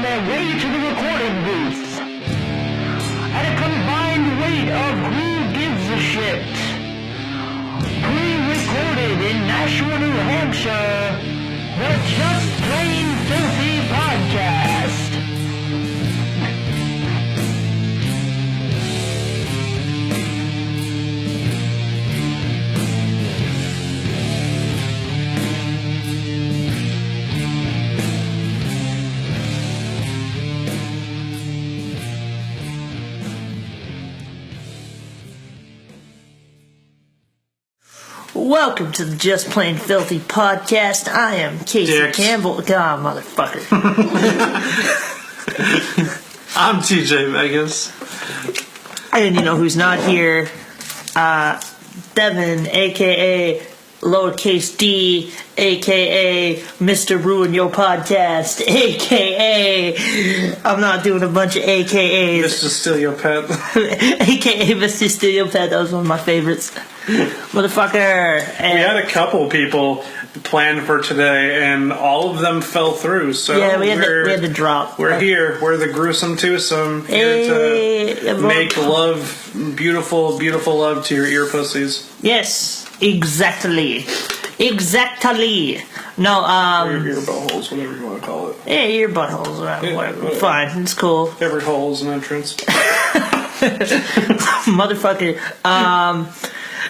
on their way to the recording booth. At a combined rate of who gives a shit. Pre-recorded in Nashua, New Hampshire, the Just Plain Filthy Podcast. Welcome to the Just Plain Filthy Podcast. I am Casey Campbell. God, motherfucker. I'm TJ Vegas. And you know who's not here? Devin, a.k.a. lowercase d, a.k.a. Mr. Ruin Your Podcast, a.k.a. I'm not doing a bunch of a.k.a.s. Mr. Steal Your Pet. a.k.a. Mr. Steal Your Pet. That was one of my favorites. Motherfucker. And we had a couple people planned for today, and all of them fell through. So yeah, we had to drop. We're here. We're the gruesome twosome. Here to make love, beautiful, beautiful love to your ear pussies. Yes, exactly. Exactly. No, Your ear buttholes, whatever you want to call it. Yeah, ear buttholes. Whatever. Fine, it's cool. Every hole is an entrance. Motherfucker.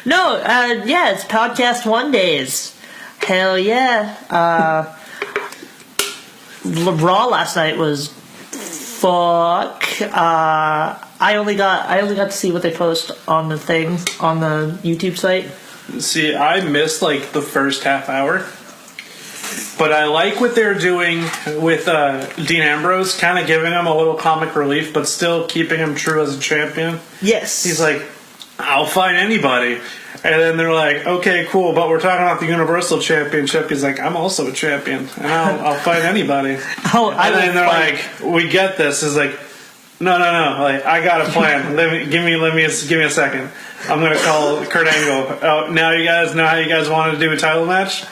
Yeah, it's Podcast 1 days. Hell yeah. Raw last night was fuck. I only got to see what they post on the thing on the YouTube site. See, I missed like the first half hour. But I like what they're doing with Dean Ambrose, kind of giving him a little comic relief, but still keeping him true as a champion. Yes. He's like, I'll fight anybody. And then they're like, okay, cool, but we're talking about the Universal Championship. He's like, I'm also a champion, and I'll fight anybody. And then they're like, we get this. He's like, no. Like, I got a plan. Give me a second. I'm gonna call Kurt Angle. Oh, now you guys know how you guys want to do a title match?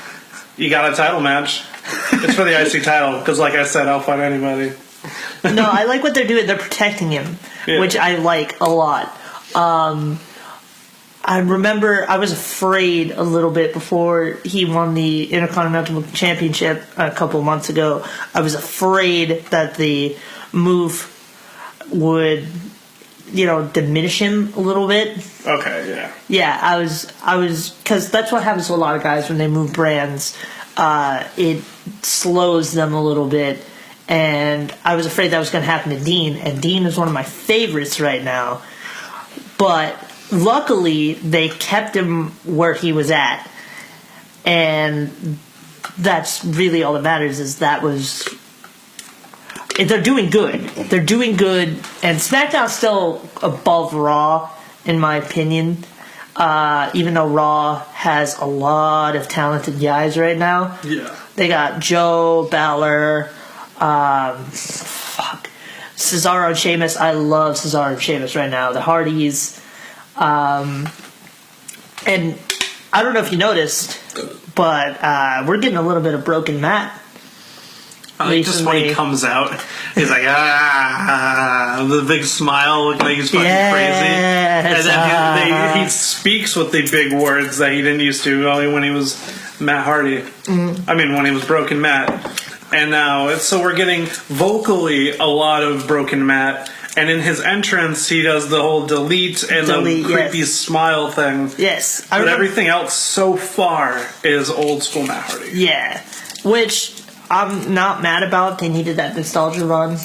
You got a title match. It's for the IC title, because like I said, I'll fight anybody. No, I like what they're doing. They're protecting him, which I like a lot. I remember I was afraid a little bit before he won the Intercontinental Championship a couple months ago. I was afraid that the move would, diminish him a little bit. Okay, yeah. Yeah, I was, because that's what happens to a lot of guys when they move brands. It slows them a little bit, and I was afraid that was going to happen to Dean, and Dean is one of my favorites right now. But luckily, they kept him where he was at, and that's really all that matters. They're doing good. They're doing good, and SmackDown's still above Raw, in my opinion. Even though Raw has a lot of talented guys right now. Yeah. They got Joe, Balor, Cesaro and Sheamus. I love Cesaro and Sheamus right now. The Hardys. And I don't know if you noticed, but we're getting a little bit of broken Matt. Just when he comes out, he's like, the big smile, looking like he's fucking crazy. And then he speaks with the big words that he didn't used to, only when he was Matt Hardy. Mm-hmm. I mean, when he was Broken Matt. And now, so we're getting vocally a lot of Broken Matt. And in his entrance, he does the whole delete the creepy smile thing. Yes. But everything else so far is old school Matt Hardy. Yeah. Which I'm not mad about. They needed that nostalgia run.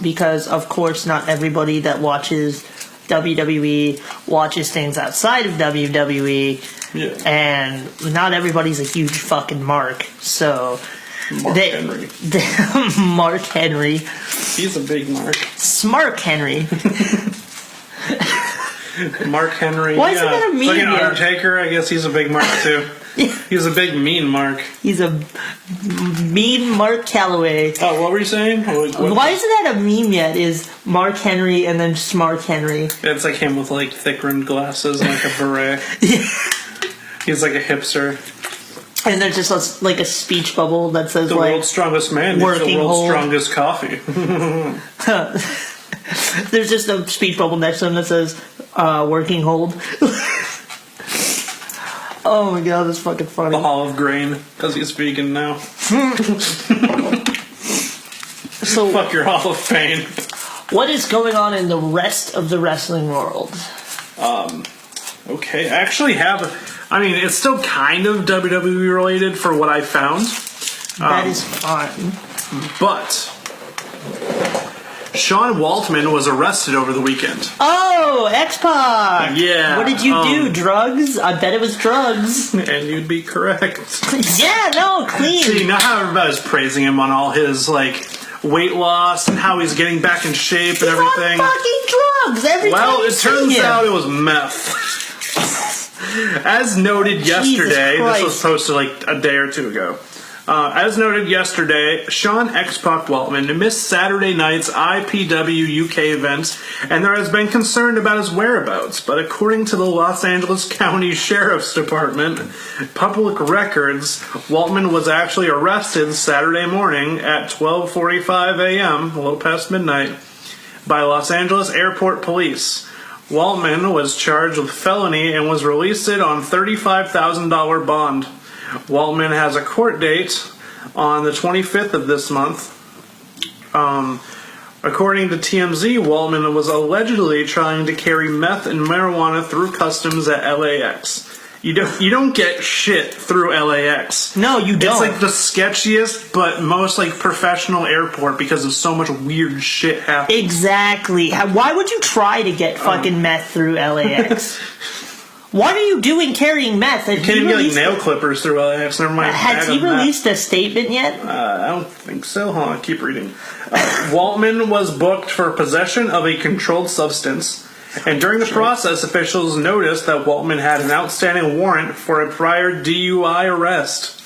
Because, of course, not everybody that watches WWE watches things outside of WWE. Yeah. And not everybody's a huge fucking mark. So Henry. Mark Henry. He's a big mark. Smart Henry. Mark Henry. Why is that a meme? Like an Undertaker, I guess he's a big mark too. He's a big mean mark. He's a mean Mark Calloway. Oh, what were you saying? Why isn't that a meme yet? Is Mark Henry and then Smart Henry? It's like him with like thick rimmed glasses and like a beret. Yeah. He's like a hipster. And there's just like a speech bubble that says the like world's strongest man makes the world's strongest coffee. There's just a speech bubble next to him that says working hold. Oh my god, that's fucking funny. The Hall of Grain, because he's vegan now. So fuck your Hall of Fame. What is going on in the rest of the wrestling world? Okay, I actually it's still kind of WWE related for what I found. That is fine. But Sean Waltman was arrested over the weekend. Oh, X-Pac! Yeah. What did you do? Drugs? I bet it was drugs. And you'd be correct. Yeah, no, clean. So you know how everybody's praising him on all his, weight loss and how he's getting back in shape and everything? On fucking drugs every time Well, it turns out it was meth. As noted yesterday, this was posted a day or two ago. As noted yesterday, Sean X-Pac Waltman missed Saturday night's IPW UK event, and there has been concern about his whereabouts. But according to the Los Angeles County Sheriff's Department public records, Waltman was actually arrested Saturday morning at 12:45 a.m., a little past midnight, by Los Angeles Airport Police. Waltman was charged with felony and was released on $35,000 bond. Waltman has a court date on the 25th of this month. According to TMZ, Waltman was allegedly trying to carry meth and marijuana through customs at LAX. You don't get shit through LAX. No, you don't. It's the sketchiest but most professional airport because of so much weird shit happening. Exactly. Why would you try to get fucking meth through LAX? What are you doing carrying meth? You can't even get nail clippers through LAX. Never mind. Has he released a statement yet? I don't think so. Hold on, keep reading. Waltman was booked for possession of a controlled substance, and during the process, officials noticed that Waltman had an outstanding warrant for a prior DUI arrest.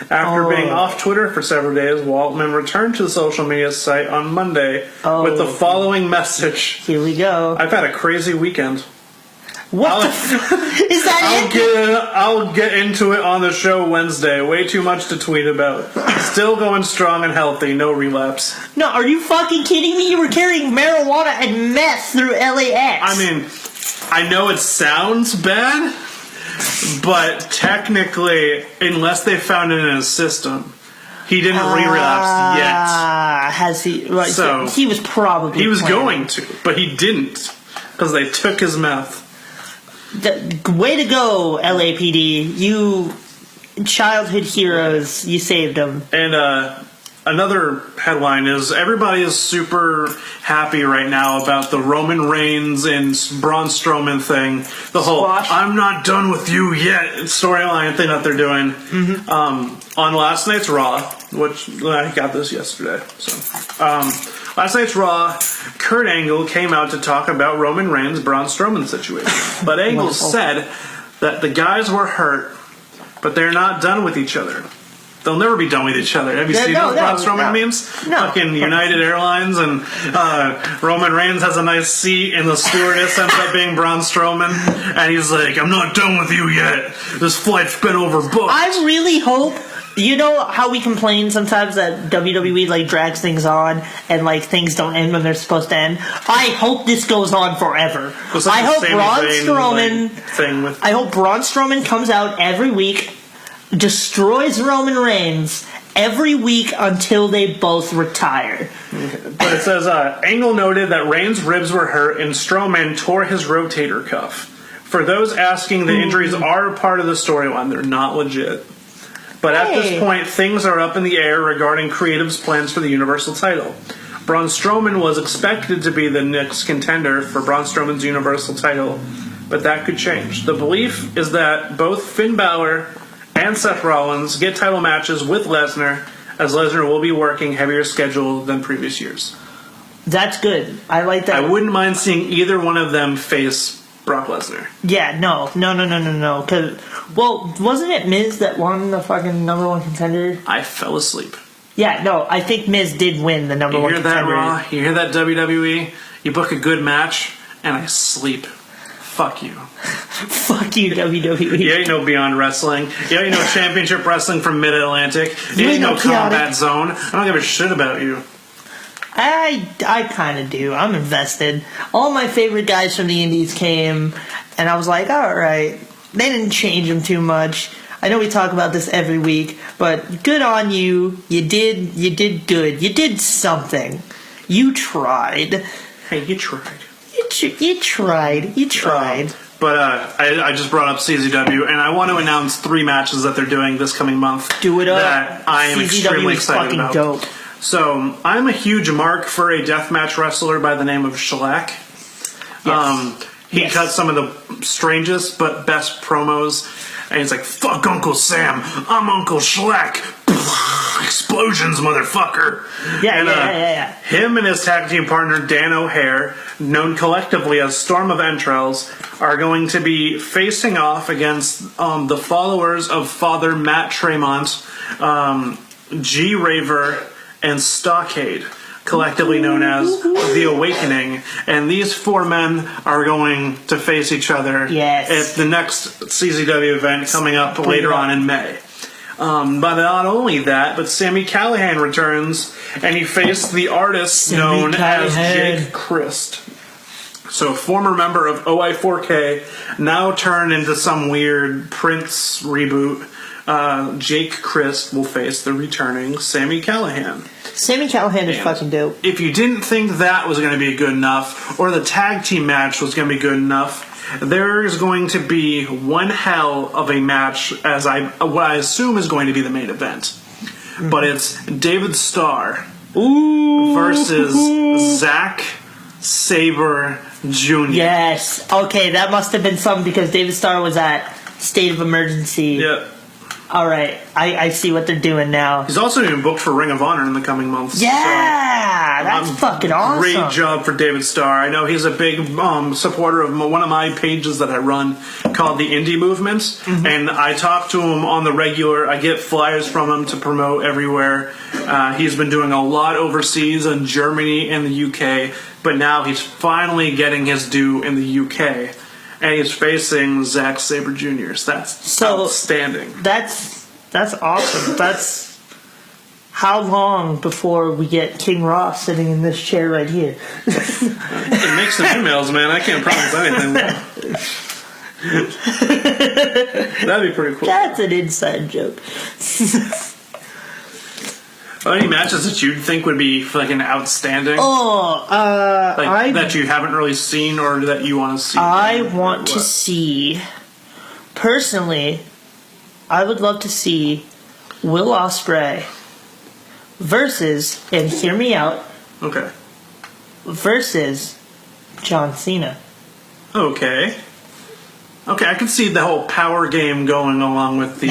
After being off Twitter for several days, Waltman returned to the social media site on Monday with the following message. Here we go. I've had a crazy weekend. What the is that I'll get into it on the show Wednesday. Way too much to tweet about. Still going strong and healthy. No relapse. No, are you fucking kidding me? You were carrying marijuana and meth through LAX. I mean, I know it sounds bad, but technically, unless they found it in his system, he didn't re-relapse yet. Has he? Right, so he was probably He was going to, but he didn't. Because they took his meth. Way to go, LAPD. You childhood heroes. You saved them. And another headline is everybody is super happy right now about the Roman Reigns and Braun Strowman thing. The whole "I'm not done with you yet" storyline thing that they're doing. Mm-hmm. On last night's Raw, which I got this yesterday. So last night's Raw, Kurt Angle came out to talk about Roman Reigns' Braun Strowman situation. But Angle said that the guys were hurt, but they're not done with each other. They'll never be done with each other. Have you seen those Braun Strowman memes? No. Fucking United Airlines and Roman Reigns has a nice seat and the stewardess ends up being Braun Strowman and he's like, "I'm not done with you yet. This flight's been overbooked." I really hope. You know how we complain sometimes that WWE drags things on and things don't end when they're supposed to end? I hope this goes on forever. I hope Braun Strowman I hope Braun Strowman comes out every week, destroys Roman Reigns every week until they both retire. Okay. But it says Angle noted that Reigns' ribs were hurt and Strowman tore his rotator cuff. For those asking, the injuries are a part of the storyline. They're not legit. But at this point, things are up in the air regarding creative's plans for the Universal title. Braun Strowman was expected to be the next contender for Braun Strowman's Universal title, but that could change. The belief is that both Finn Balor and Seth Rollins get title matches with Lesnar, as Lesnar will be working heavier schedule than previous years. That's good. I like that. I wouldn't mind seeing either one of them face Brock Lesnar. Yeah, no. Because, wasn't it Miz that won the fucking number one contender? I fell asleep. Yeah, no, I think Miz did win the number one contender. You hear that, Raw? You hear that, WWE? You book a good match, and I sleep. Fuck you. Fuck you, WWE. You ain't no Beyond Wrestling. You ain't no Championship Wrestling from Mid-Atlantic. You ain't no Combat Zone. I don't give a shit about you. I kind of do. I'm invested. All my favorite guys from the Indies came, and I was like, all right. They didn't change them too much. I know we talk about this every week, but good on you. You did good. You did something. You tried. Hey, you tried. You tried. But I just brought up CZW, and I want to announce 3 matches that they're doing this coming month. Do it up. That I am extremely excited about. Dope. So, I'm a huge mark for a deathmatch wrestler by the name of Shellac. Yes. He cut some of the strangest but best promos, and he's like, "Fuck Uncle Sam, I'm Uncle Shellac." Explosions, motherfucker. Yeah. Him and his tag team partner Dan O'Hare, known collectively as Storm of Entrails, are going to be facing off against the followers of Father Matt Tremont, G Raver, and Stockade, collectively known as The Awakening. And these 4 men are going to face each other at the next CZW event coming up later on in May. But not only that, but Sami Callihan returns, and he faced the artist known as Jake Christ. So, former member of OI4K, now turned into some weird Prince reboot. Jake Christ will face the returning Sami Callihan. Sami Callihan is fucking dope. If you didn't think that was going to be good enough, or the tag team match was going to be good enough, there is going to be one hell of a match, what I assume is going to be the main event. Mm-hmm. But it's David Starr versus Zack Sabre Jr. Yes. Okay, that must have been something because David Starr was at State of Emergency. Yep. All right, I see what they're doing now. He's also even booked for Ring of Honor in the coming months. Yeah, that's fucking awesome. Great job for David Starr. I know he's a big supporter of one of my pages that I run called the Indie Movement, and I talk to him on the regular. I get flyers from him to promote everywhere. He's been doing a lot overseas in Germany and the UK, but now he's finally getting his due in the UK. And he's facing Zack Sabre Jr. So that's outstanding. That's awesome. That's how long before we get King Ross sitting in this chair right here? It makes some emails, man. I can't promise anything. That'd be pretty cool. That's an inside joke. Any matches that you'd think would be fucking outstanding? That you haven't really seen or that you want to see? I want to see, personally, I would love to see Will Ospreay versus, and hear me out, versus John Cena. Okay, I can see the whole power game going along with the...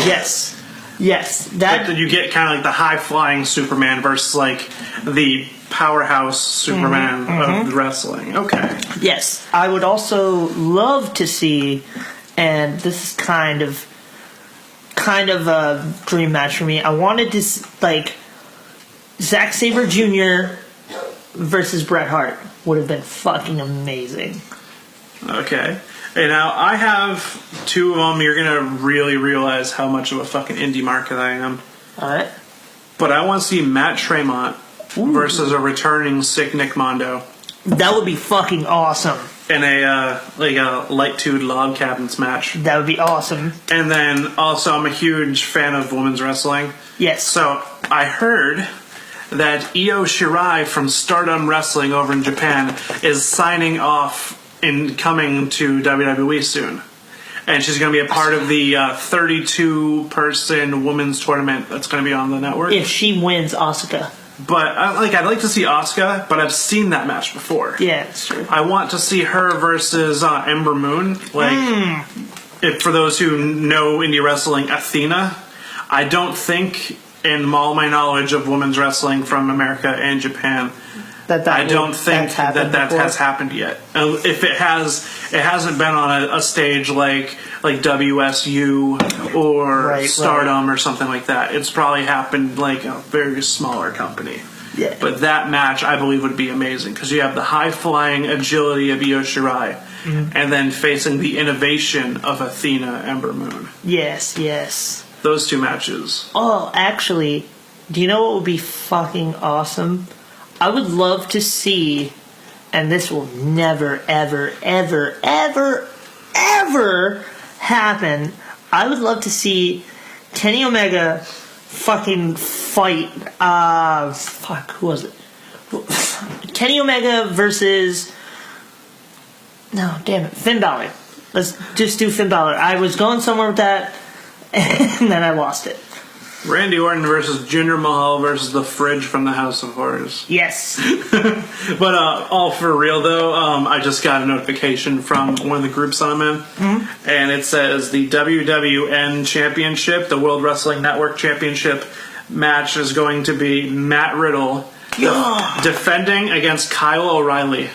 Yes, that you get kind of like the high-flying Superman versus like the powerhouse Superman of wrestling. Okay. Yes, I would also love to see, and this is kind of a dream match for me. I wanted to like Zack Sabre Jr. versus Bret Hart would have been fucking amazing. Okay. Hey, now, I have 2 of them. You're going to really realize how much of a fucking indie market I am. Alright. But I want to see Matt Tremont versus a returning sick Nick Mondo. That would be fucking awesome. In a light-tooed log cabins match. That would be awesome. And then, also, I'm a huge fan of women's wrestling. Yes. So, I heard that Io Shirai from Stardom Wrestling over in Japan is signing off in coming to WWE soon. And she's going to be a part of the 32-person women's tournament that's going to be on the network. If she wins Asuka. But I'd like to see Asuka, but I've seen that match before. Yeah, it's true. I want to see her versus Ember Moon. For those who know indie wrestling, Athena. I don't think, in all my knowledge of women's wrestling from America and Japan, I don't think that has happened yet. If it has, it hasn't been on a stage like WSU or Stardom or something like that. It's probably happened like a very smaller company. Yeah. But that match, I believe, would be amazing because you have the high-flying agility of Io Shirai, and then facing the innovation of Athena Ember Moon. Yes. Those two matches. Oh, actually, do you know what would be fucking awesome? I would love to see, and this will never, ever, ever, ever, ever happen. I would love to see Kenny Omega fucking fight. Who was it? Kenny Omega versus. No, damn it, Finn Balor. Let's just do Finn Balor. I was going somewhere with that, and then I lost it. Randy Orton versus Jinder Mahal versus the Fridge from the House of Horrors. Yes. But all for real though, I just got a notification from one of the groups I'm in, and it says the WWN Championship, the World Wrestling Network Championship match, is going to be Matt Riddle defending against Kyle O'Reilly.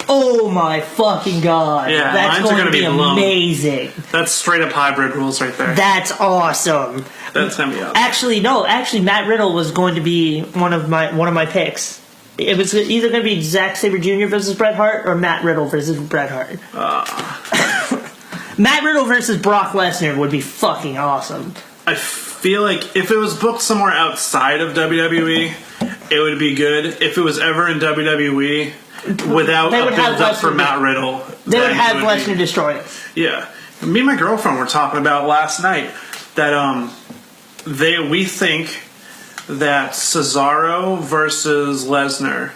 Oh my fucking god. Yeah, that's going to be amazing. That's straight up hybrid rules right there. That's awesome. That's gonna be awesome. Actually Matt Riddle was going to be one of my picks. It was either going to be Zack Sabre Jr. versus Bret Hart or Matt Riddle versus Bret Hart. Matt Riddle versus Brock Lesnar would be fucking awesome. I feel like if it was booked somewhere outside of WWE, it would be good. If it was ever in WWE, without a build-up for Matt Riddle, they would have Lesnar destroy it. Yeah. Me and my girlfriend were talking about last night that we think that Cesaro versus Lesnar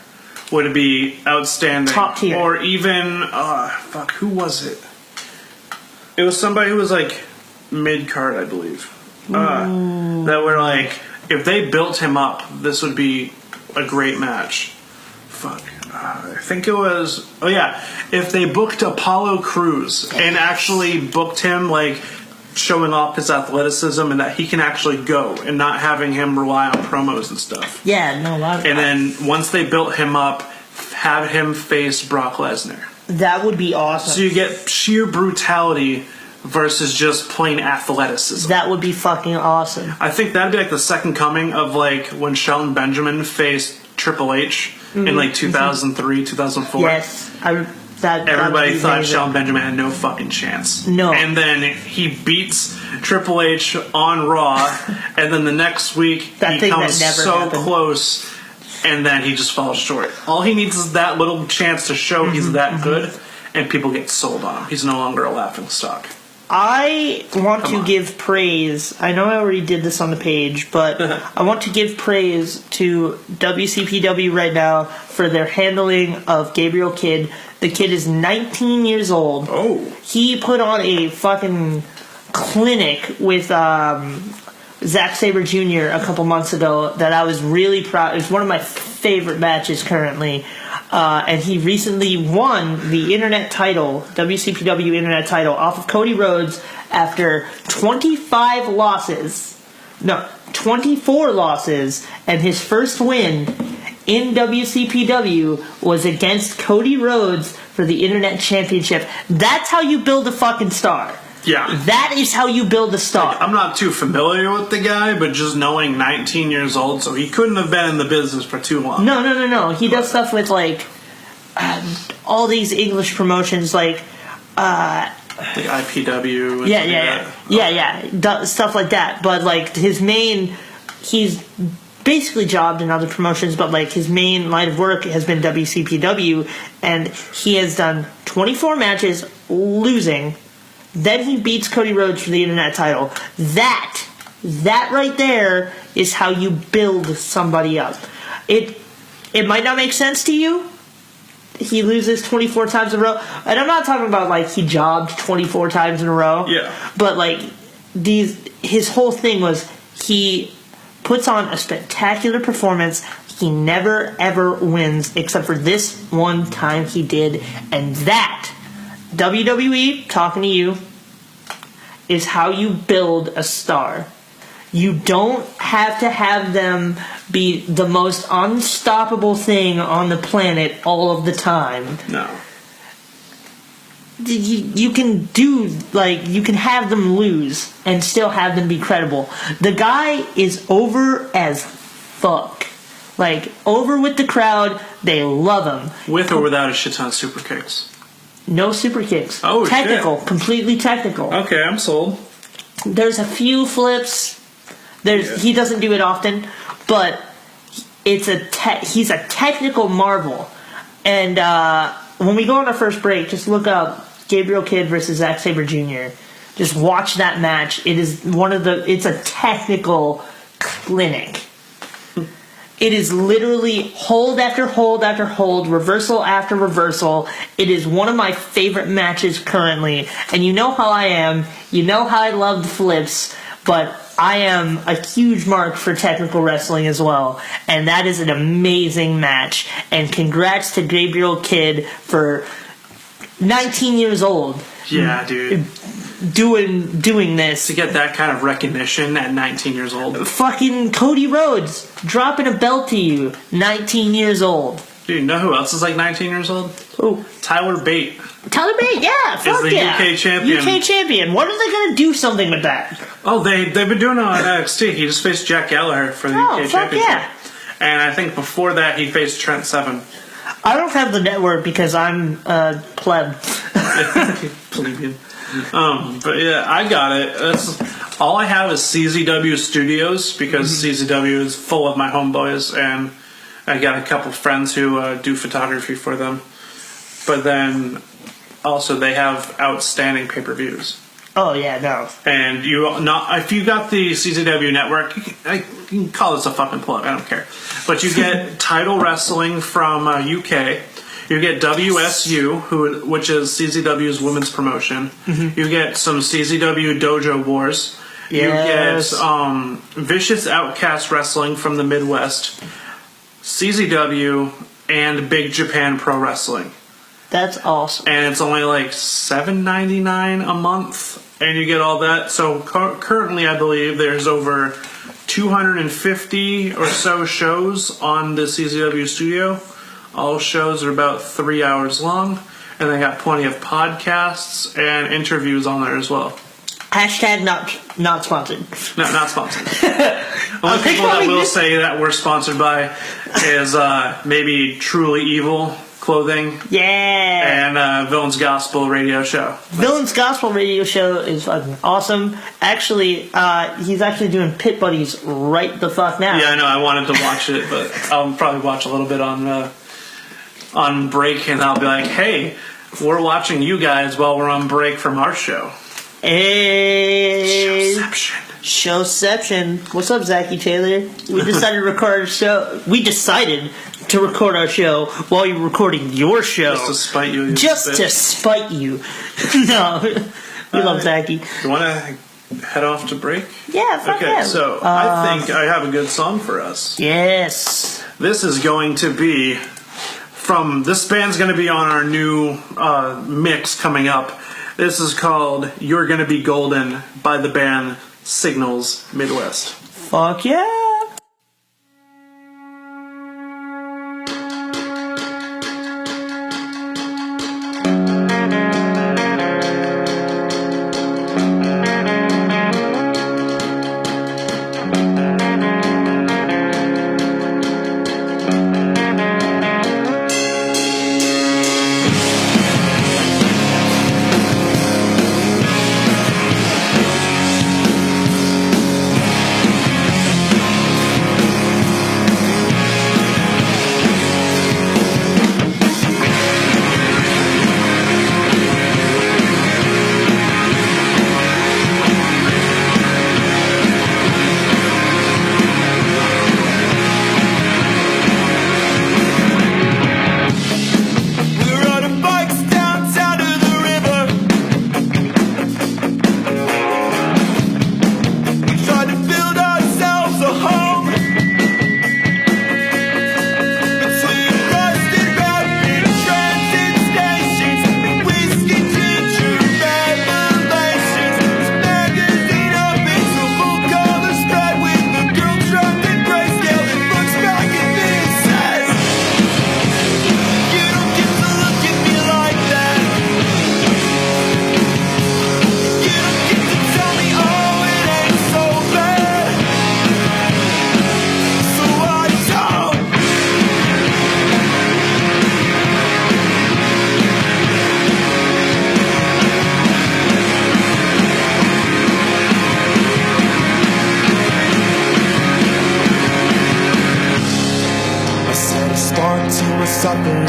would be outstanding. Top tier. Or even, who was it? It was somebody who was like mid-card, I believe. That were like, if they built him up, this would be a great match. I think it was, if they booked Apollo Crews and actually booked him like showing off his athleticism and that he can actually go and not having him rely on promos and stuff. Yeah, no, and then once they built him up, have him face Brock Lesnar. That would be awesome. So you get sheer brutality versus just plain athleticism. That would be fucking awesome. I think that'd be like the second coming of like when Shelton Benjamin faced Triple H in like 2003, 2004. Yes. Everybody thought Shelton Benjamin had no fucking chance. No. And then he beats Triple H on Raw, and then the next week he comes so close, and then he just falls short. All he needs is that little chance to show he's that good, and people get sold on him. He's no longer a laughingstock. I want to give praise. I know I already did this on the page, but I want to give praise to WCPW right now for their handling of Gabriel Kidd. The kid is 19 years old. Oh. He put on a fucking clinic with Zack Sabre Jr. a couple months ago that I was really proud. It was one of my favorite matches currently. And he recently won the Internet title, WCPW Internet title, off of Cody Rhodes after 24 losses. And his first win in WCPW was against Cody Rhodes for the Internet Championship. That's how you build a fucking star. Yeah. That is how you build a star. Like, I'm not too familiar with the guy, but just knowing 19 years old, so he couldn't have been in the business for too long. No. He does stuff with, like, all these English promotions, like... the IPW. Stuff like that. But, like, he's basically jobbed in other promotions, but, like, his main line of work has been WCPW, and he has done 24 matches, losing... Then he beats Cody Rhodes for the Internet title. That right there is how you build somebody up. It might not make sense to you. He loses 24 times in a row. And I'm not talking about like he jobbed 24 times in a row. Yeah. But like his whole thing was he puts on a spectacular performance. He never ever wins except for this one time he did, and that WWE, talking to you, is how you build a star. You don't have to have them be the most unstoppable thing on the planet all of the time. No. You can you can have them lose and still have them be credible. The guy is over as fuck. Like, over with the crowd, they love him. With or without a shit ton of super kicks. No super kicks. Oh, technical, shit. Completely technical. Okay, I'm sold. There's a few flips. He doesn't do it often, but he's a technical marvel. And when we go on our first break, just look up Gabriel Kidd versus Zack Sabre Jr. Just watch that match. It is it's a technical clinic. It is literally hold after hold after hold, reversal after reversal. It is one of my favorite matches currently. And you know how I am. You know how I love the flips. But I am a huge mark for technical wrestling as well. And that is an amazing match. And congrats to Gabriel Kidd for 19 years old. Yeah, dude. Doing this. To get that kind of recognition at 19 years old. Fucking Cody Rhodes dropping a belt to you, 19 years old. Dude, you know who else is like 19 years old? Who? Tyler Bate. Tyler Bate, yeah, fuck is the yeah. UK champion. UK champion. When are they going to do something with that? Oh, they've been doing it on NXT. He just faced Jack Gallagher for the UK championship. Yeah. And I think before that he faced Trent Seven. I don't have the network because I'm pleb. Plebeian. But yeah, I got it. All I have is CZW Studios because CZW is full of my homeboys, and I got a couple friends who do photography for them. But then also they have outstanding pay-per-views. Oh yeah, no. And if you got the CZW network, you can call this a fucking plug. I don't care. But you get Title Wrestling from UK. You get WSU, which is CZW's women's promotion. Mm-hmm. You get some CZW Dojo Wars. Yes. You get Vicious Outcast Wrestling from the Midwest, CZW, and Big Japan Pro Wrestling. That's awesome. And it's only like $7.99 a month, and you get all that. So currently, I believe there's over 250 or so shows on the CZW studio. All shows are about 3 hours long, and they got plenty of podcasts and interviews on there as well. Hashtag not sponsored. No, not sponsored. Only people that will say that we're sponsored by is maybe Truly Evil Clothing. Yeah. And Villain's Gospel Radio Show. Villain's Gospel Radio Show is fucking awesome. Actually, he's actually doing Pit Buddies right the fuck now. Yeah, I know. I wanted to watch it, but I'll probably watch a little bit on break, and I'll be like, hey, we're watching you guys while we're on break from our show. Hey. Showception. What's up, Zachy Taylor? We decided to record a show. We decided to record our show while you're recording your show. Just to spite you. Just to spite you. No. We love Zachy. You want to head off to break? Yeah, fuck okay, yeah. So I think I have a good song for us. Yes. This is going to be this band's going to be on our new mix coming up. This is called You're Gonna Be Golden by the band Signals Midwest. Fuck yeah.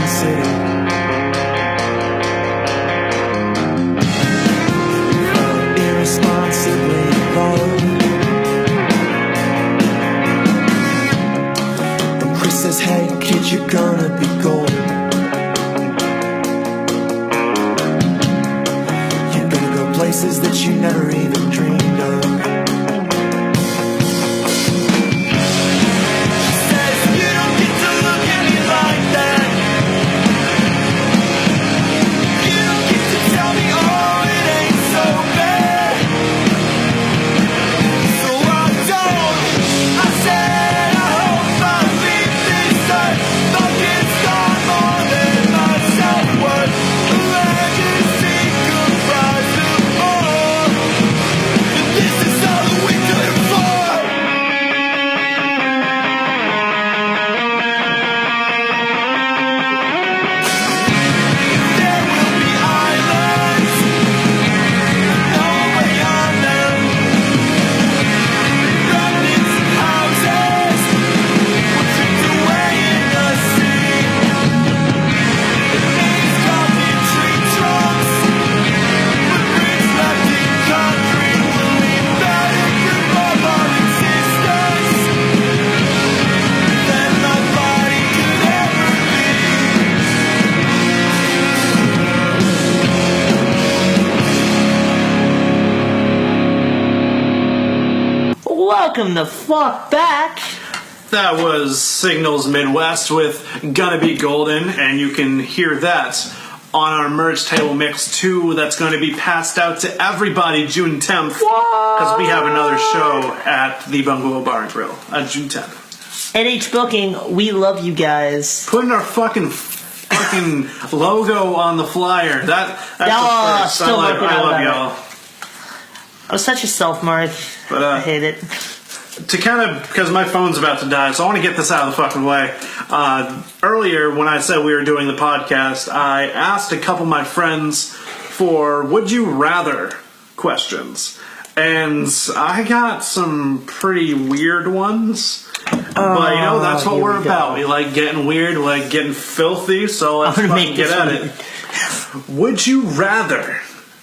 the city. Irresponsibly bold. And Chris says, hey kid, you're gonna be gold. You're gonna go places that you never even dreamed of. Welcome the fuck back. That was Signals Midwest with Gonna Be Golden, and you can hear that on our merch table mix 2 that's going to be passed out to everybody June 10th, because we have another show at the Bungalow Bar and Grill on June 10th. NH Booking, we love you guys. Putting our fucking logo on the flyer. That's the first. I love y'all. I was such a self-mark. But I hate it. To kind of, because my phone's about to die, so I want to get this out of the fucking way. Earlier, when I said we were doing the podcast, I asked a couple of my friends for would you rather questions. And I got some pretty weird ones. But, you know, that's what we're about. We like getting weird, we like getting filthy, so let's fucking get at it. Would you rather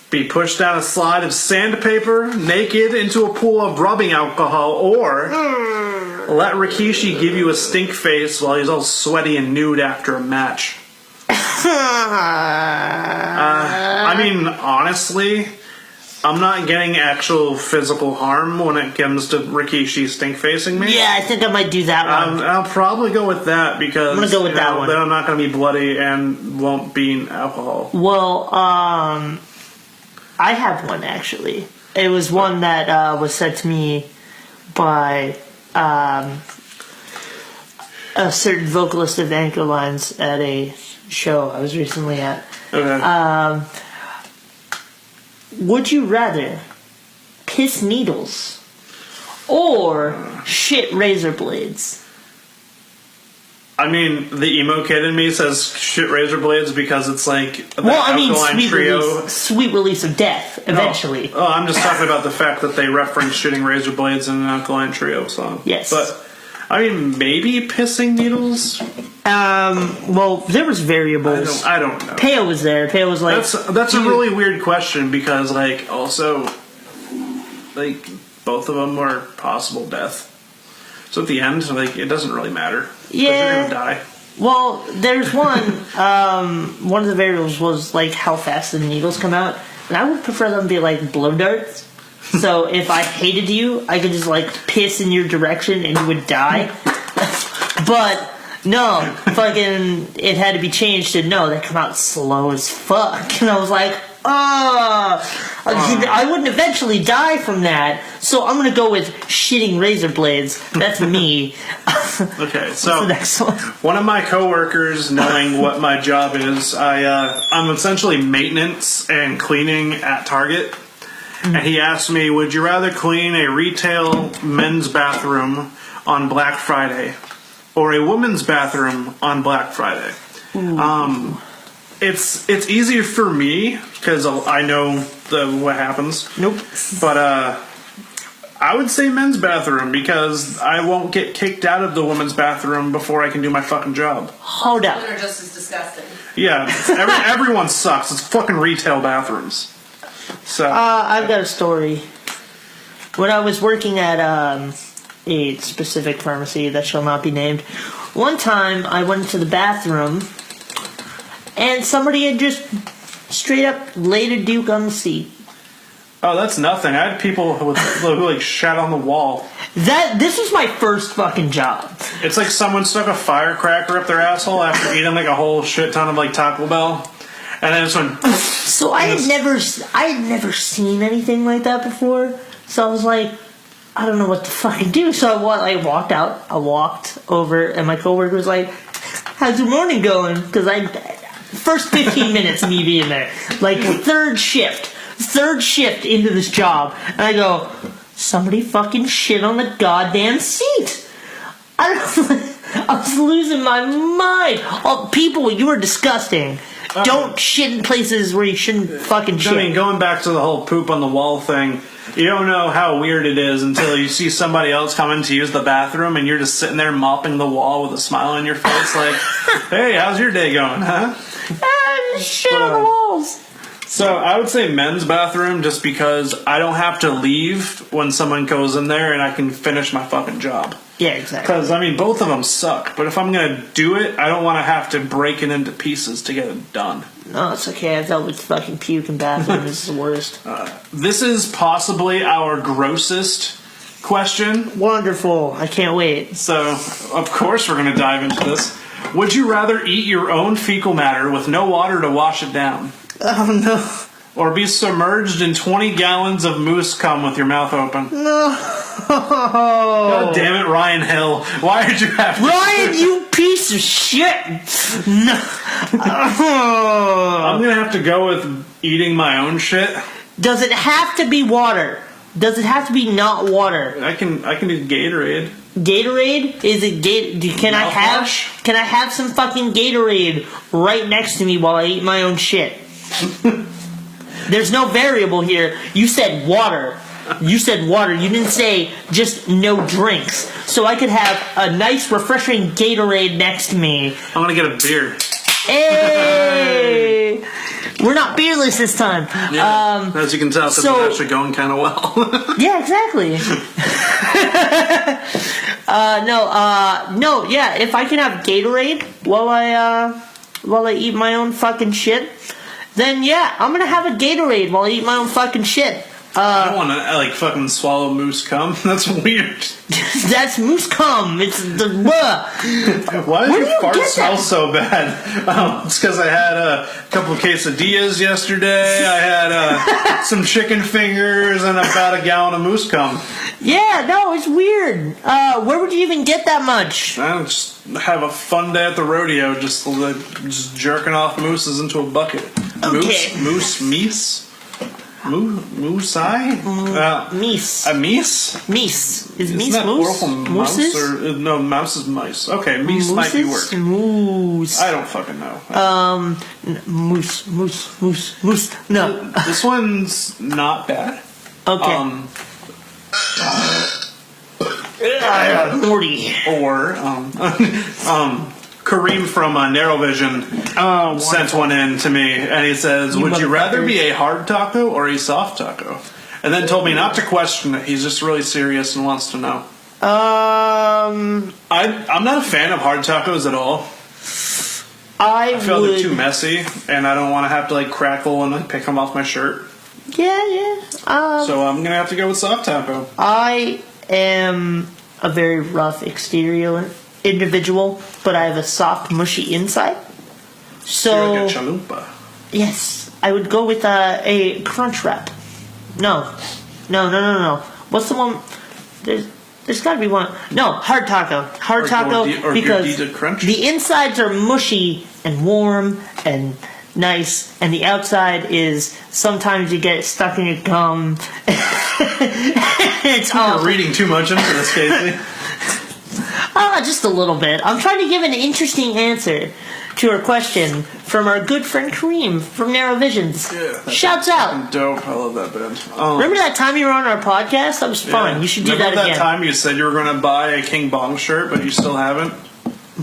be pushed down a slide of sandpaper, naked into a pool of rubbing alcohol, or let Rikishi give you a stink face while he's all sweaty and nude after a match? I mean, honestly, I'm not getting actual physical harm when it comes to Rikishi stink facing me. Yeah, I think I might do that one. I'll probably go with that because I'm gonna go with that one. Then I'm not going to be bloody and won't be in alcohol. Well, I have one, actually. It was one that was said to me by a certain vocalist of Anchor Lines at a show I was recently at. Okay. Would you rather piss needles or shit razor blades? I mean, the emo kid in me says shit razor blades because it's like the alkaline trio. Sweet release of death, eventually. Oh, I'm just talking about the fact that they reference shitting razor blades in an alkaline trio song. Yes. But, I mean, maybe pissing needles? Well, there was variables. I don't know. Peo was there. Peo was like... That's a really weird question because, like, also, like, both of them were possible death. So at the end, like, it doesn't really matter. Yeah. Because you're going to die. Well, there's one. One of the variables was, like, how fast the needles come out. And I would prefer them to be, like, blow darts. So if I hated you, I could just, like, piss in your direction and you would die. But, no. Fucking, it had to be changed to, no, they come out slow as fuck. And I was like, I wouldn't eventually die from that, so I'm gonna go with shitting razor blades. That's me. Okay, so the next one of my coworkers, knowing what my job is, I'm essentially maintenance and cleaning at Target, and he asked me, "Would you rather clean a retail men's bathroom on Black Friday or a women's bathroom on Black Friday?" It's easier for me because I know what happens. Nope. But I would say men's bathroom because I won't get kicked out of the women's bathroom before I can do my fucking job. Hold up. Women are just as disgusting. Yeah, everyone sucks. It's fucking retail bathrooms. So I've got a story. When I was working at a specific pharmacy that shall not be named, one time I went into the bathroom and somebody had just straight up laid a duke on the seat. Oh, that's nothing. I had people who like shat on the wall. This was my first fucking job. It's like someone stuck a firecracker up their asshole after eating like a whole shit ton of like Taco Bell, and then just went. So I had never seen anything like that before. So I was like, I don't know what to fucking do. So I walked out. I walked over, and my coworker was like, "How's your morning going?" Because first 15 minutes of me being there, like third shift into this job, and I go, somebody fucking shit on the goddamn seat. I was losing my mind. Oh, people, you are disgusting. Don't shit in places where you shouldn't fucking shit. I mean, going back to the whole poop on the wall thing, you don't know how weird it is until you see somebody else come in to use the bathroom and you're just sitting there mopping the wall with a smile on your face like, hey, how's your day going, huh? Shit on the walls. So I would say men's bathroom just because I don't have to leave when someone goes in there and I can finish my fucking job. Yeah, exactly. Because, I mean, both of them suck. But if I'm going to do it, I don't want to have to break it into pieces to get it done. No, it's okay. I've dealt with fucking puke in bathrooms. This is the worst. This is possibly our grossest question. Wonderful. I can't wait. So, of course we're going to dive into this. Would you rather eat your own fecal matter with no water to wash it down? Oh, no. Or be submerged in 20 gallons of moose cum with your mouth open? No. God damn it, Ryan Hill. Why did you have to... Ryan, you piece of shit. No. I'm going to have to go with eating my own shit. Does it have to be water? Does it have to be not water? I can do Gatorade. Gatorade? Is it Can I have some fucking Gatorade right next to me while I eat my own shit? There's no variable here. You said water. You didn't say just no drinks. So I could have a nice, refreshing Gatorade next to me. I'm gonna get a beer. Hey! We're not beerless this time. Yeah, as you can tell, this is actually going kind of well. Yeah, exactly. Yeah. If I can have Gatorade while I eat my own fucking shit, then yeah, I'm gonna have a Gatorade while I eat my own fucking shit. I don't want to fucking swallow moose cum. That's weird. That's moose cum. It's the. Why does your fart smell so bad? It's because I had a couple of quesadillas yesterday. I had some chicken fingers and about a gallon of moose cum. Yeah, no, it's weird. Where would you even get that much? I just have a fun day at the rodeo, just jerking off mooses into a bucket. Okay. Meese? Moosai? Meese. A meese? Meese. Is Isn't meese that moose? plural from mouse? Or, no, mouse is mice. Okay, meese might be worse. Moose. I don't fucking know. Moose. No. This one's not bad. Okay. Morty. Or, Kareem from Narrow Vision sent one in to me, and he says, would you rather be a hard taco or a soft taco? And then told me not to question it. He's just really serious and wants to know. I'm not a fan of hard tacos at all. I feel they're too messy, and I don't want to have to crackle and pick them off my shirt. Yeah. So I'm gonna have to go with soft taco. I am a very rough exterior individual, but I have a soft, mushy inside. So you're like a chalupa. Yes, I would go with a crunch wrap. No. What's the one? There's got to be one. No, hard taco. Because the insides are mushy and warm and nice, and the outside is sometimes you get it stuck in your gum. It's awful. You're reading too much into this, Casey. Just a little bit. I'm trying to give an interesting answer to her question from our good friend Kareem from Narrow Visions. Yeah, Shouts out. Dope. I love that band. Remember that time you were on our podcast? That was fun. You should do that again. That time you said you were going to buy a King Bong shirt, but you still haven't?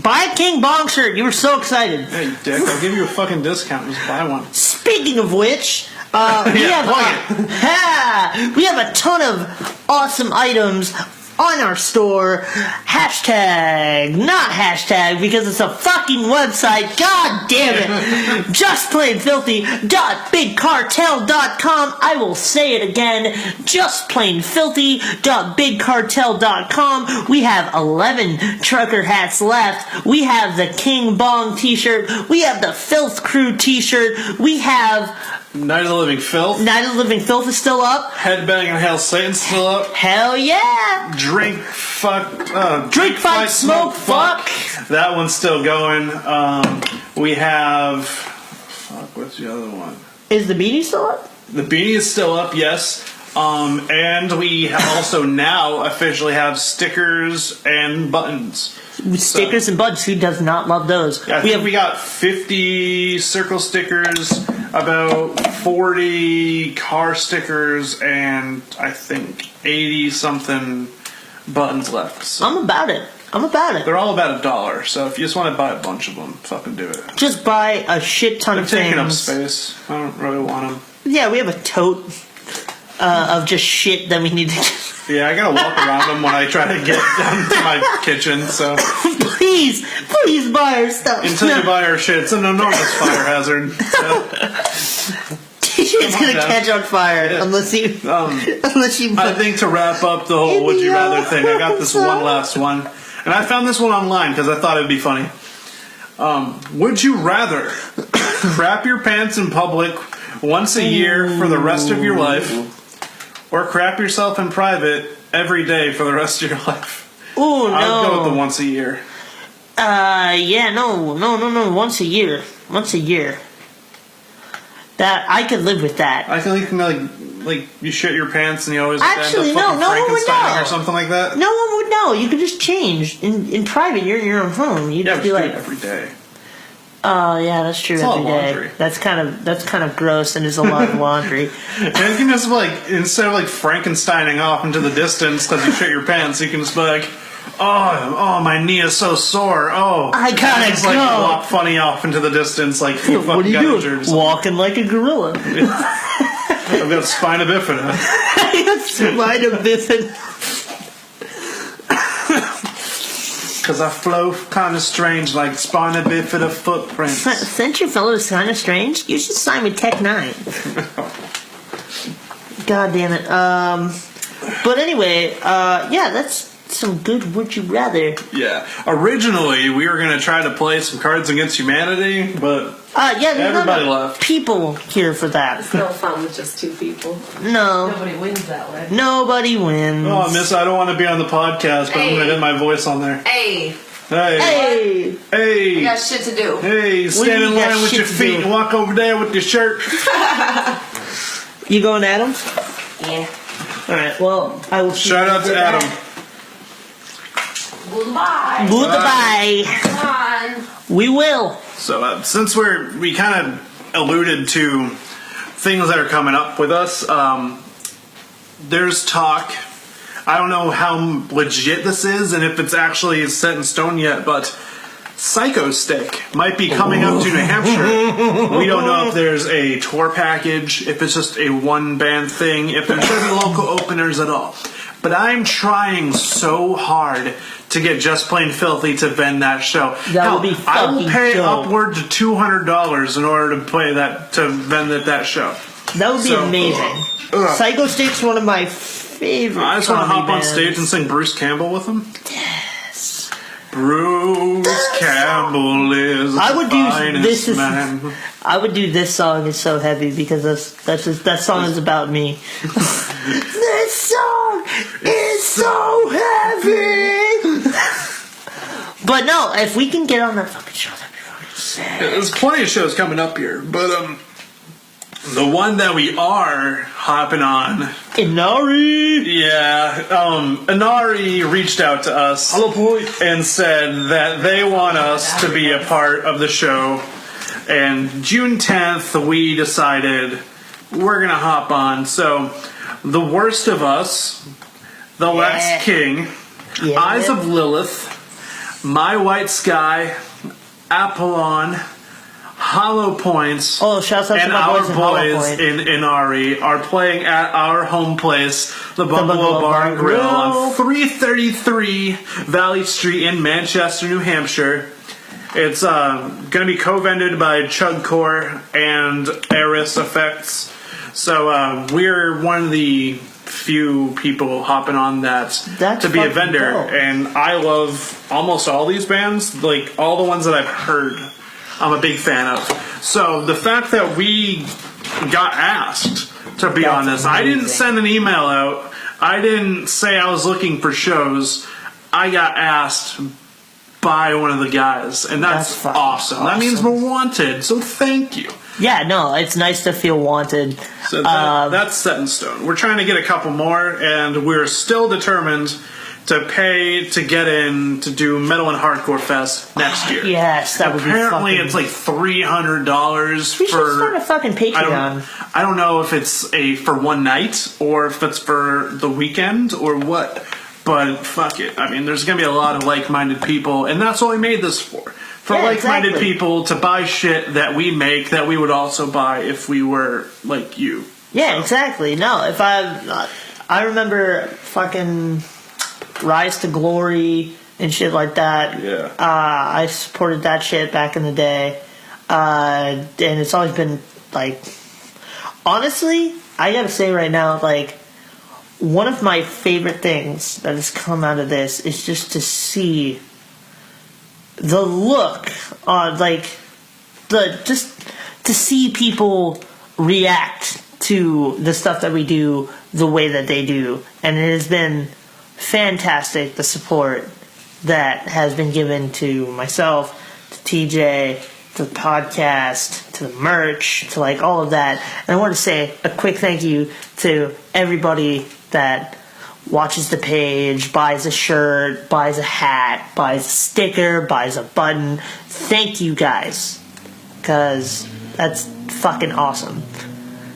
Buy a King Bong shirt. You were so excited. Hey, dick, I'll give you a fucking discount. Just buy one. Speaking of which, we have a ton of awesome items on our store. Hashtag, not hashtag, because it's a fucking website. God damn it. JustPlainFilthy.BigCartel.com. I will say it again. JustPlainFilthy.BigCartel.com. We have 11 trucker hats left. We have the King Bong t-shirt. We have the Filth Crew t-shirt. We have Night of the Living Filth. Night of the Living Filth is still up. Headbanging and Hail Satan's still up. Hell yeah. Drink, Fight, Smoke, Fuck. That one's still going. We have... what's the other one? Is the beanie still up? The beanie is still up, yes. And we also now officially have stickers and buttons. Stickers and buttons. Who does not love those? Yeah, we got 50 circle stickers, about 40 car stickers, and I think 80-something buttons left. So I'm about it. they're all about $1, so if you just want to buy a bunch of them, fucking do it. Just buy a shit ton of They're taking up things. space. I don't really want them. Yeah, we have a tote of just shit that we need to... Yeah, I gotta walk around them when I try to get down to my kitchen, so... Please buy our stuff. Until you buy our shit, it's an enormous fire hazard. It's gonna catch on fire unless you... I think to wrap up the whole would you rather thing, I got this one last one. And I found this one online because I thought it would be funny. Would you rather crap your pants in public once a year for the rest of your life, or crap yourself in private every day for the rest of your life? Oh no! I would go with the once a year. No. Once a year. That I could live with that. I feel like you shit your pants and you always Actually end up no one would Frankensteining know or something like that. No one would know. You could just change in private. You're in your own home. You'd just be like every day. Oh yeah, that's true. It's Every a lot of day. laundry. That's kind of gross and is a lot of laundry. And you can just instead of Frankensteining off into the distance because you shit your pants, you can just be like, oh, my knee is so sore. Oh, I gotta just, go. Walk funny off into the distance like you What are you got doing? injured. Walking like a gorilla. I've got spina bifida. Spina bifida. Because I flow kind of strange like spina bifida footprints. Since your fellow is kind of strange, you should sign with Tech 9. God damn it. But anyway, that's some good would you rather. Yeah. Originally, we were going to try to play some Cards Against Humanity, but everybody left. People here for that. It's no fun with just two people. No. Nobody wins that way. Nobody wins. Oh, miss, I don't want to be on the podcast, but I'm going to get my voice on there. Hey. Hey. I got shit to do. Hey, stand in line with your feet and walk over there with your shirt. You going, Adam? Yeah. Alright, well, I will... Shout out to Adam. Goodbye. Goodbye. Come on. We will. So, since we kind of alluded to things that are coming up with us, there's talk. I don't know how legit this is and if it's actually set in stone yet, but Psycho Stick might be coming up to New Hampshire. We don't know if there's a tour package, if it's just a one-band thing, if there's going to be local openers at all. But I'm trying so hard to get Just Plain Filthy to vend that show. That would be fucking I will pay dope. upward to $200 in order to play to vend that show. That would be amazing. Psycho Stick's one of my favorite. I just want to hop bands. on stage and sing Bruce Campbell with him. Yes. Bruce Campbell is I would the do finest this is. man. I would do This Song Is So Heavy because that song is about me. This song is so heavy. But no, if we can get on that fucking show, that'd be fucking sick. There's plenty of shows coming up here, but the one that we are hopping on, Inari. Inari reached out to us and said that they want us to be a part of the show, And June 10th, we decided we're going to hop on. So, The Worst of Us, The Last King, Eyes of Lilith, My White Sky, Apollon, Hollow Points, shouts out and to my our boys in Inari are playing at our home place, the Bungalow Bar and Grill, on 333 Valley Street in Manchester, New Hampshire. It's going to be co-vended by Chugcore and Eris Effects. So we're one of the few people hopping on that to be a vendor. Dope. And I love almost all these bands, like all the ones that I've heard. I'm a big fan of. So the fact that we got asked to be on this, I didn't send an email out. I didn't say I was looking for shows. I got asked by one of the guys, and that's awesome. That means we're wanted, so thank you. Yeah, no, it's nice to feel wanted. So that's set in stone. We're trying to get a couple more, and we're still determined to pay to get in to do Metal and Hardcore Fest next year. Yes, that would be Apparently, it's like $300 we should start a fucking Patreon. I don't know if it's for one night or if it's for the weekend or what. But fuck it. I mean, there's going to be a lot of like-minded people, and that's what we made this for. For like-minded people to buy shit that we make that we would also buy if we were like you. Yeah, exactly. No, if I remember fucking Rise to Glory and shit like that. Yeah. I supported that shit back in the day. And it's always been, like... Honestly, I gotta say right now, like... One of my favorite things that has come out of this is just to see the look on, just to see people react to the stuff that we do the way that they do. And it has been fantastic, the support that has been given to myself, to TJ, to the podcast, to the merch, to like all of that. And I want to say a quick thank you to everybody that watches the page, buys a shirt, buys a hat, buys a sticker, buys a button. Thank you guys, because that's fucking awesome.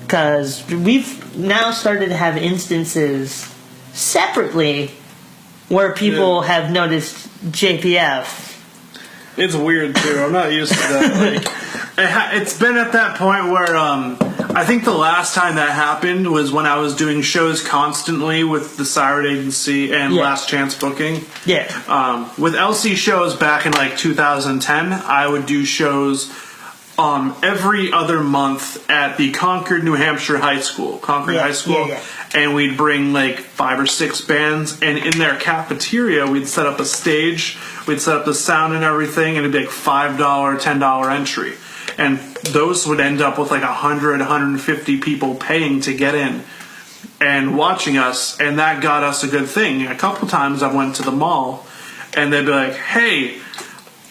Because we've now started to have instances separately where people have noticed JPF. It's weird too. I'm not used to that. It's been at that point where I think the last time that happened was when I was doing shows constantly with the Siren Agency and Last Chance Booking. Yeah. With LC shows back in like 2010, I would do shows every other month at the Concord, New Hampshire High School. High School. Yeah. And we'd bring like 5 or 6 bands, and in their cafeteria, we'd set up a stage, we'd set up the sound and everything, and it'd be like $5, $10 entry. And those would end up with like 100, 150 people paying to get in and watching us, and that got us a good thing. A couple times I went to the mall, and they'd be like, hey,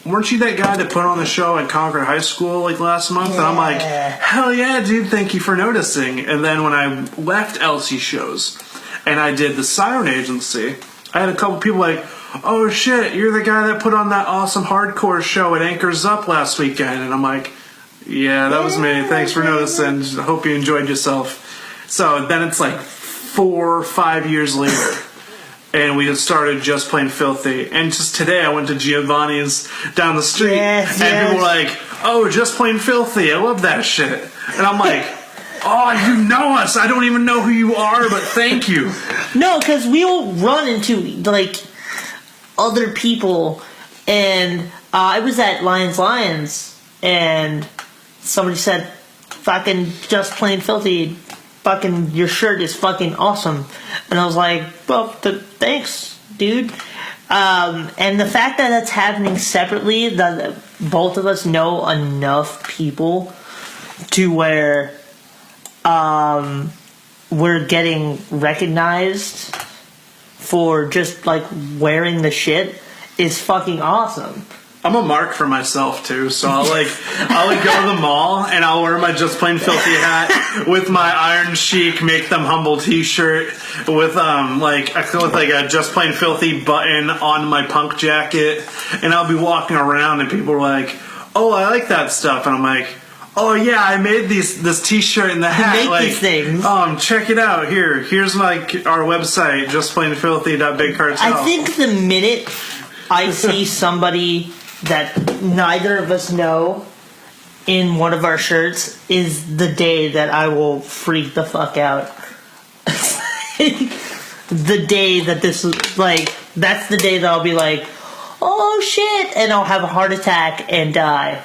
weren't you that guy that put on the show at Concord High School like last month? And I'm like, hell yeah, dude, thank you for noticing. And then when I left LC shows and I did the Siren Agency, I had a couple people like, oh shit, you're the guy that put on that awesome hardcore show at Anchors Up last weekend. And I'm like, yeah, that was me. Thanks for noticing. I hope you enjoyed yourself. So then it's like 4 or 5 years later. And we had started Just Plain Filthy. And just today I went to Giovanni's down the street. And people were like, oh, Just Plain Filthy. I love that shit. And I'm like, oh, you know us. I don't even know who you are, but thank you. No, because we'll run into, like, other people. And I was at Lions, and somebody said, fucking Just Plain Filthy, fucking your shirt is fucking awesome. And I was like, well, thanks, dude. And the fact that that's happening separately, that both of us know enough people to where we're getting recognized for just like wearing the shit is fucking awesome. I'm a mark for myself too, so I'll go to the mall and I'll wear my Just Plain Filthy hat with my Iron Chic Make Them Humble t-shirt with a Just Plain Filthy button on my punk jacket, and I'll be walking around and people are like, oh, I like that stuff. And I'm like, oh yeah, I made this T-shirt and the hat. You make these things. Check it out. Here's our website, justplainfilthy.bigcartel. I think the minute I see somebody that neither of us know in one of our shirts is the day that I will freak the fuck out. The day that this is like, that's the day that I'll be like, oh shit, and I'll have a heart attack and die.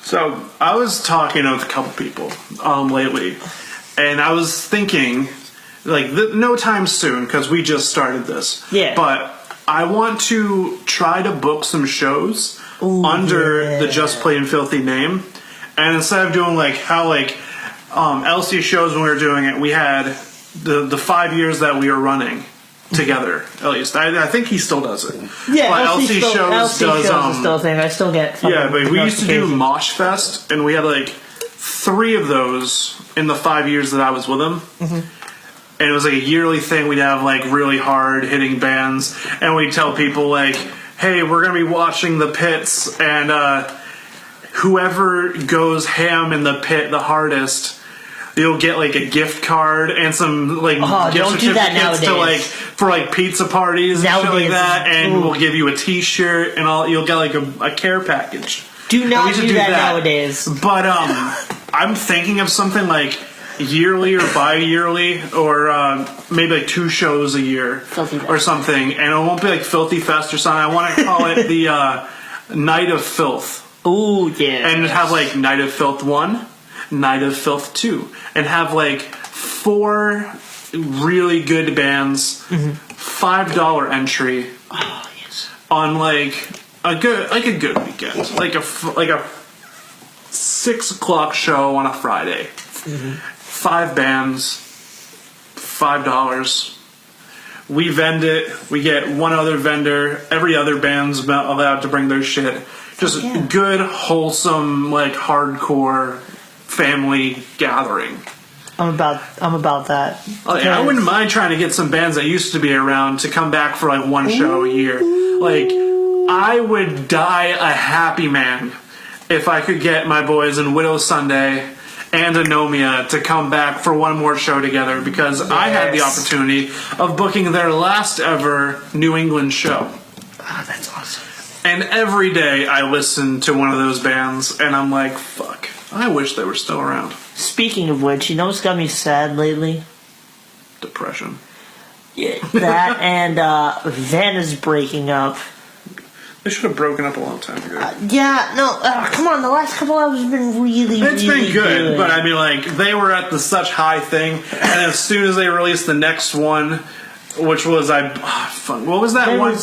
So I was talking with a couple people lately, and I was thinking, like, no time soon because we just started this. Yeah. But I want to try to book some shows under the Just Plain Filthy name, and instead of doing like how LC shows when we were doing it, we had the 5 years that we were running together. At least I think he still does it. Yeah, but LC shows is still a thing. I still get. Yeah, but we used to do Mosh Fest, and we had like 3 of those in the 5 years that I was with him. Mm-hmm. And it was like a yearly thing. We'd have like really hard hitting bands, and we'd tell people like, "Hey, we're gonna be watching the pits, and whoever goes ham in the pit the hardest, you'll get like a gift card and some like gift certificates to like for like pizza parties and shit like that, and we'll give you a T-shirt and you'll get like a care package." Do not do that nowadays. But I'm thinking of something like yearly or bi-yearly, or maybe like 2 shows a year or something, and it won't be like Filthy Fest or something. I want to call it the Night of Filth. Ooh, yeah. And have like Night of Filth 1, Night of Filth 2, and have like 4 really good bands, $5 entry. Oh, yes. On like a good weekend, like a 6 o'clock show on a Friday. 5 bands, $5. We vend it. We get one other vendor. Every other band's allowed to bring their shit. Just good, wholesome, like hardcore family gathering. I'm about that. I wouldn't mind trying to get some bands that used to be around to come back for like 1 show a year. Like, I would die a happy man if I could get my boys in Widow Sunday and Anomia to come back for 1 more show together, because I had the opportunity of booking their last ever New England show. Ah, that's awesome. And every day I listen to one of those bands and I'm like, fuck, I wish they were still around. Speaking of which, you know what's got me sad lately? Depression. Yeah, that and Vanna's breaking up. They should have broken up a long time ago. Come on, the last couple hours have been really good, but I mean, like, they were at the such high thing, and as soon as they released the next one, which was what was that one?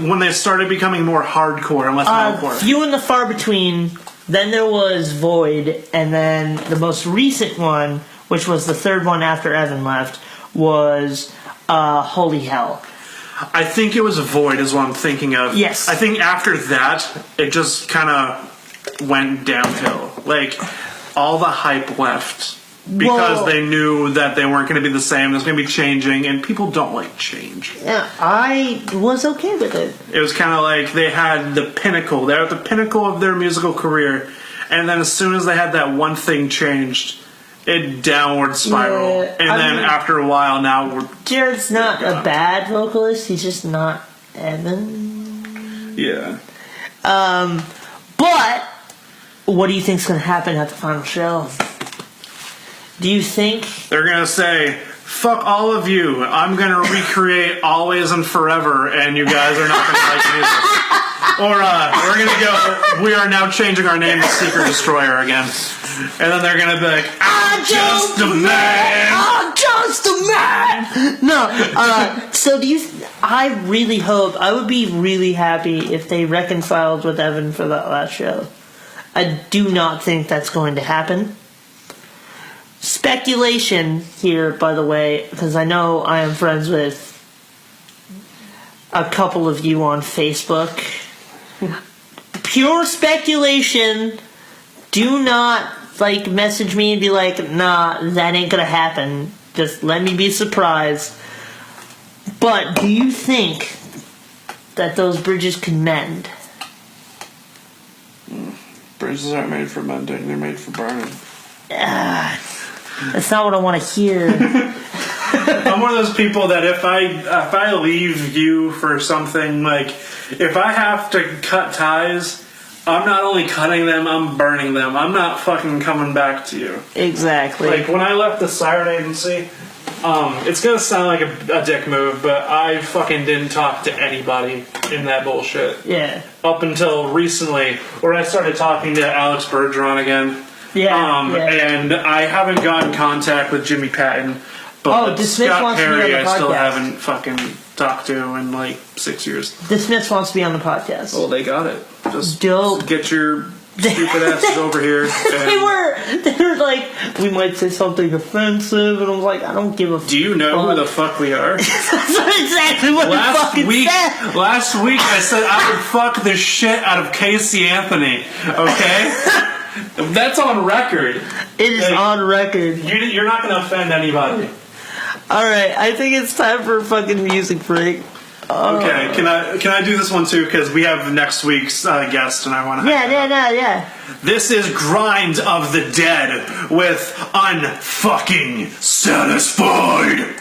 When they started becoming more hardcore and less metalcore. Few and the far between. Then there was Void, and then the most recent one, which was the 3rd one after Evan left, was Holy Hell. I think it was Void is what I'm thinking of. Yes. I think after that, it just kind of went downhill. Like, all the hype left because they knew that they weren't going to be the same. It was going to be changing, and people don't like change. Yeah, I was okay with it. It was kind of like they had the pinnacle. They were at the pinnacle of their musical career, and then as soon as they had that one thing changed, it downward spiral. Yeah, then after a while, now Jared's not a bad vocalist. He's just not Evan. Yeah. But what do you think's going to happen at the final show? Do you think they're going to say, "Fuck all of you. I'm going to recreate Always and Forever, and you guys are not going to like music." Or we're going to go, "We are now changing our name to Secret Destroyer again." And then they're going to be like, "I'm just a man. I'm just a man." No. So do you? I really hope. I would be really happy if they reconciled with Evan for that last show. I do not think that's going to happen. Speculation here, by the way, because I know I am friends with a couple of you on Facebook. Pure speculation. Do not message me and be like, "Nah, that ain't gonna happen." Just let me be surprised. But do you think that those bridges could mend. Bridges aren't made for mending; they're made for burning. That's not what I want to hear. I'm one of those people that if I leave you for something, like if I have to cut ties, I'm not only cutting them, I'm burning them. I'm not fucking coming back to you. Exactly. Like when I left the siren agency, it's gonna sound like a dick move, but I fucking didn't talk to anybody in that bullshit. Yeah. Up until recently, where I started talking to Alex Bergeron again. Yeah. And I haven't gotten contact with Jimmy Patton, but Scott Perry I still haven't fucking talked to in like 6 years. The Smiths wants to be on the podcast. Well, they got it. Just Dope. get your stupid asses over here. They were like, we might say something offensive, and I was like, I don't give a fuck. Do you know who the fuck we are? That's exactly what I fucking said. Last week I said I would fuck the shit out of Casey Anthony, okay? That's on record. It is on record. You're not going to offend anybody. Alright, I think it's time for a fucking music break. Okay, can I do this one too? Because we have next week's guest, and I want to. Yeah. This is Grind of the Dead with Unfucking Satisfied.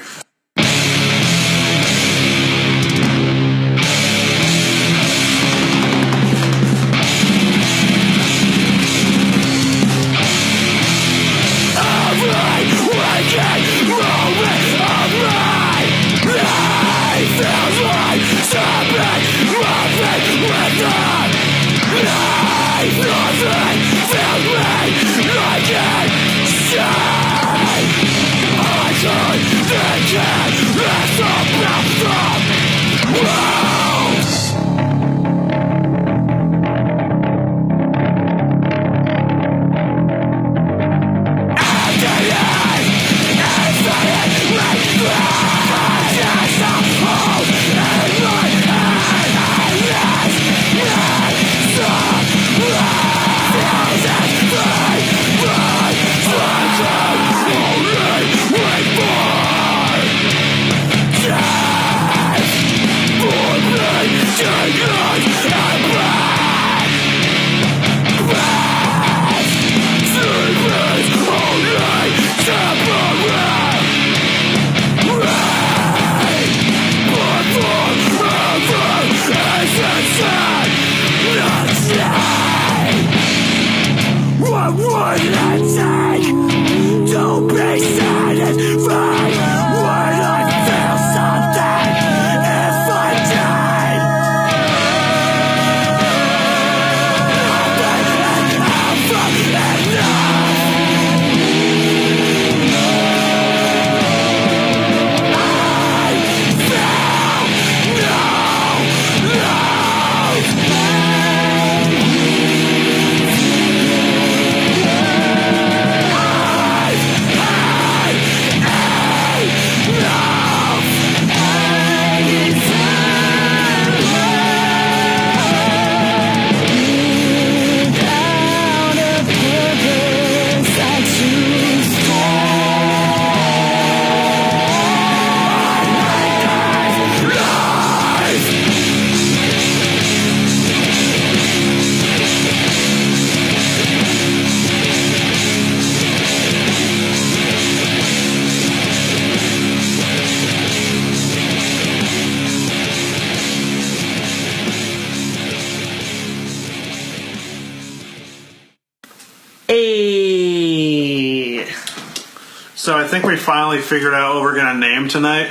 So I think we finally figured out what we're going to name tonight.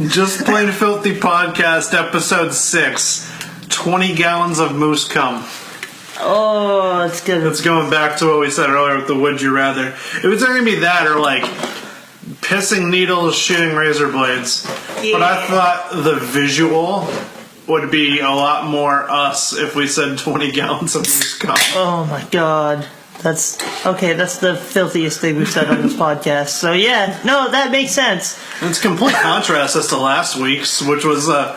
Just Plain Filthy Podcast, Episode 6. 20 gallons of moose cum. Oh, that's good. It's going back to what we said earlier with the Would You Rather. It was either going to be that or like pissing needles, shooting razor blades. Yeah. But I thought the visual would be a lot more us if we said 20 gallons of moose cum. Oh my god. That's the filthiest thing we've said on this podcast. So yeah, no, that makes sense. It's complete contrast as to last week's, which was an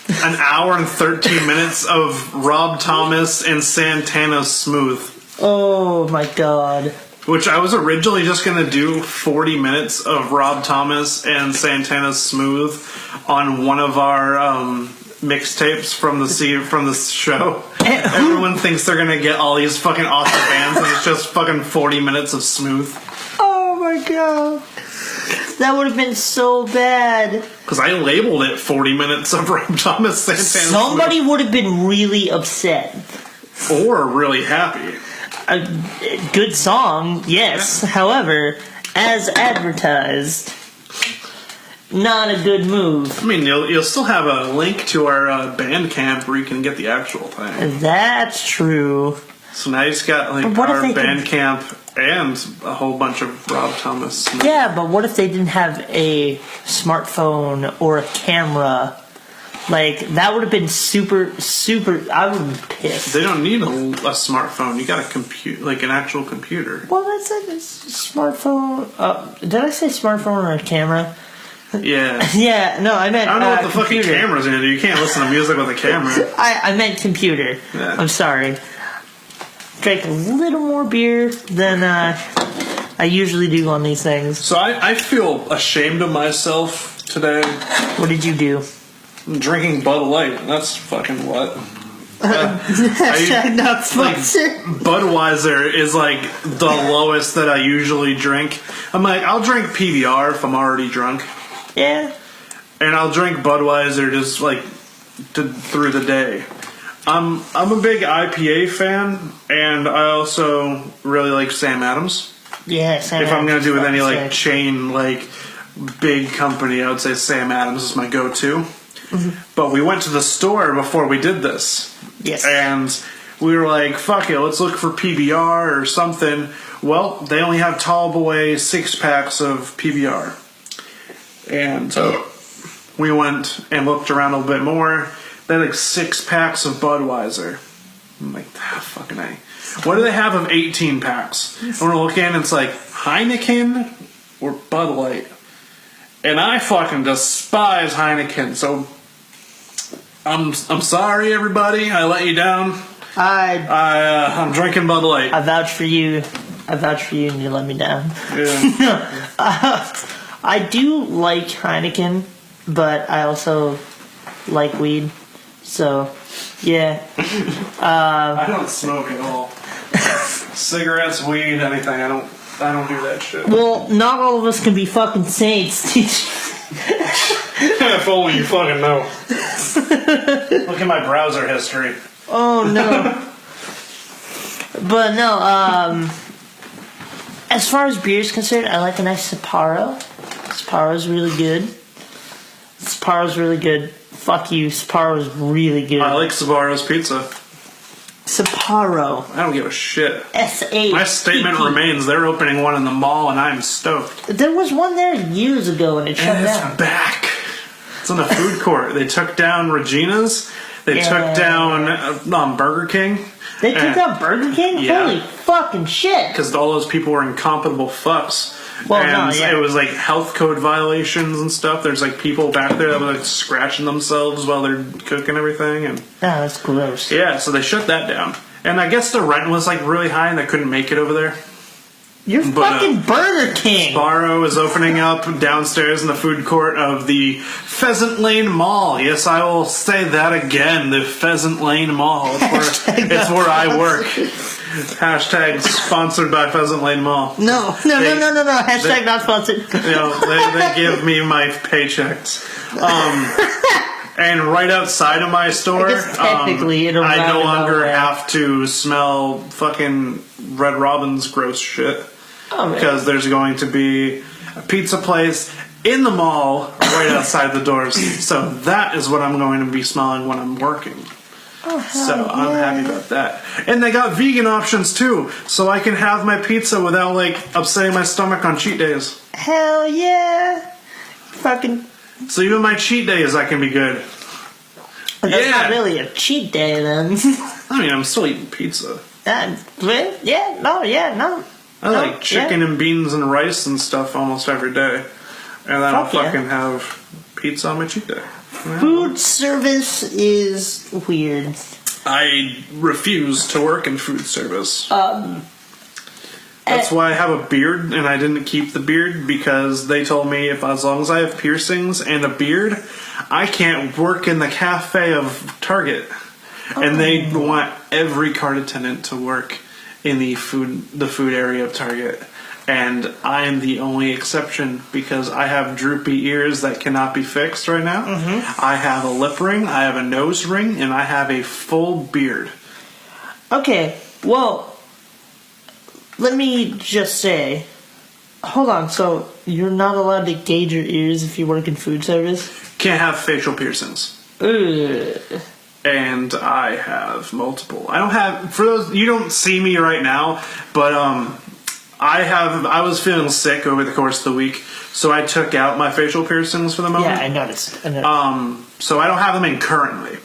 hour and 13 minutes of Rob Thomas and Santana Smooth. Oh my god. Which I was originally just going to do 40 minutes of Rob Thomas and Santana's Smooth on one of our mixtapes from the show. Everyone thinks they're going to get all these fucking awesome bands, and it's just fucking 40 minutes of Smooth. Oh my god. That would have been so bad. Because I labeled it 40 minutes of Rob Thomas, Santana's Somebody would have been really upset. Smooth. Or really happy. A good song, yes. Yeah. However, as advertised, not a good move. I mean, you'll still have a link to our Bandcamp where you can get the actual thing. That's true. So now you just got like our Bandcamp and a whole bunch of Rob Thomas. Yeah, but what if they didn't have a smartphone or a camera? Like, that would have been super, I would have been pissed. They don't need a smartphone. You got a computer, like an actual computer. Well, that's a smartphone. Did I say smartphone or a camera? Yeah. Yeah, no, I meant I don't know what the computer. fucking camera's gonna do. You can't listen to music with a camera. I meant computer. Yeah. I'm sorry. Drank a little more beer than I usually do on these things. So I feel ashamed of myself today. What did you do? I'm drinking Bud Light. That's fucking what? Not sponsored. Budweiser is like the lowest that I usually drink. I'm like, I'll drink PBR if I'm already drunk. Yeah. And I'll drink Budweiser just like through the day. I'm a big IPA fan, and I also really like Sam Adams. Yeah, Sam If Adams I'm gonna do with any like sick. chain like big company, I would say Sam Adams is my go-to. Mm-hmm. But we went to the store before we did this. Yes. And we were like, fuck it, let's look for PBR or something. Well, they only have Tall Boy 6-packs of PBR. And we went and looked around a little bit more. They had like 6-packs of Budweiser. I'm like, fucking A. What do they have of 18-packs? And we're looking and it's like Heineken or Bud Light. And I fucking despise Heineken, so I'm sorry, everybody. I let you down. I'm drinking Bud Light. I vouch for you. And you let me down. Yeah. I do like Heineken, but I also like weed. So, yeah. I don't smoke at all. Cigarettes, weed, anything. I don't do that shit. Well, not all of us can be fucking saints. If only you fucking know. Look at my browser history. Oh no. But no, as far as beer is concerned, I like a nice Sapporo. Sapporo's really good. Fuck you, Sapporo's really good. I like Sbarro's pizza. Sapporo. I don't give a shit. S-A. My statement remains, they're opening one in the mall and I'm stoked. There was one there years ago and it shut and down. It's back. It's in the food court. They took down Regina's. They took down Burger King. They took down Burger King? Yeah. Holy fucking shit. Because all those people were incompatible fucks. Well, and it was like health code violations and stuff. There's like people back there that were like scratching themselves while they're cooking everything. And that's gross. Yeah, so they shut that down. And I guess the rent was like really high and they couldn't make it over there. You're fucking Burger King. Sbarro is opening up downstairs in the food court of the Pheasant Lane Mall. Yes, I will say that again. The Pheasant Lane Mall. It's where I work. Hashtag sponsored by Pheasant Lane Mall. No. Hashtag not sponsored. They give me my paychecks. And right outside of my store, technically, I no longer have to smell fucking Red Robin's gross shit. Because there's going to be a pizza place in the mall right outside the doors. So that is what I'm going to be smelling when I'm working. So I'm happy about that. And they got vegan options too, so I can have my pizza without like upsetting my stomach on cheat days. Hell yeah! Fucking. So even my cheat days, I can be good. But that's not really a cheat day then. I mean, I'm still eating pizza. I like chicken and beans and rice and stuff almost every day. And then I'll fucking have pizza on my cheat day. Food service is weird. I refuse to work in food service. That's why I have a beard, and I didn't keep the beard, because they told me as long as I have piercings and a beard, I can't work in the cafe of Target. And they want every cart attendant to work in the food area of Target. And I am the only exception because I have droopy ears that cannot be fixed right now. I have a lip ring, I have a nose ring, and I have a full beard. Okay, well, let me just say, hold on, so you're not allowed to gauge your ears if you work in food service? Can't have facial piercings. Ugh. And I have multiple. I don't have, for those, you don't see me right now, but I was feeling sick over the course of the week, so I took out my facial piercings for the moment. Yeah, I noticed. So I don't have them in currently.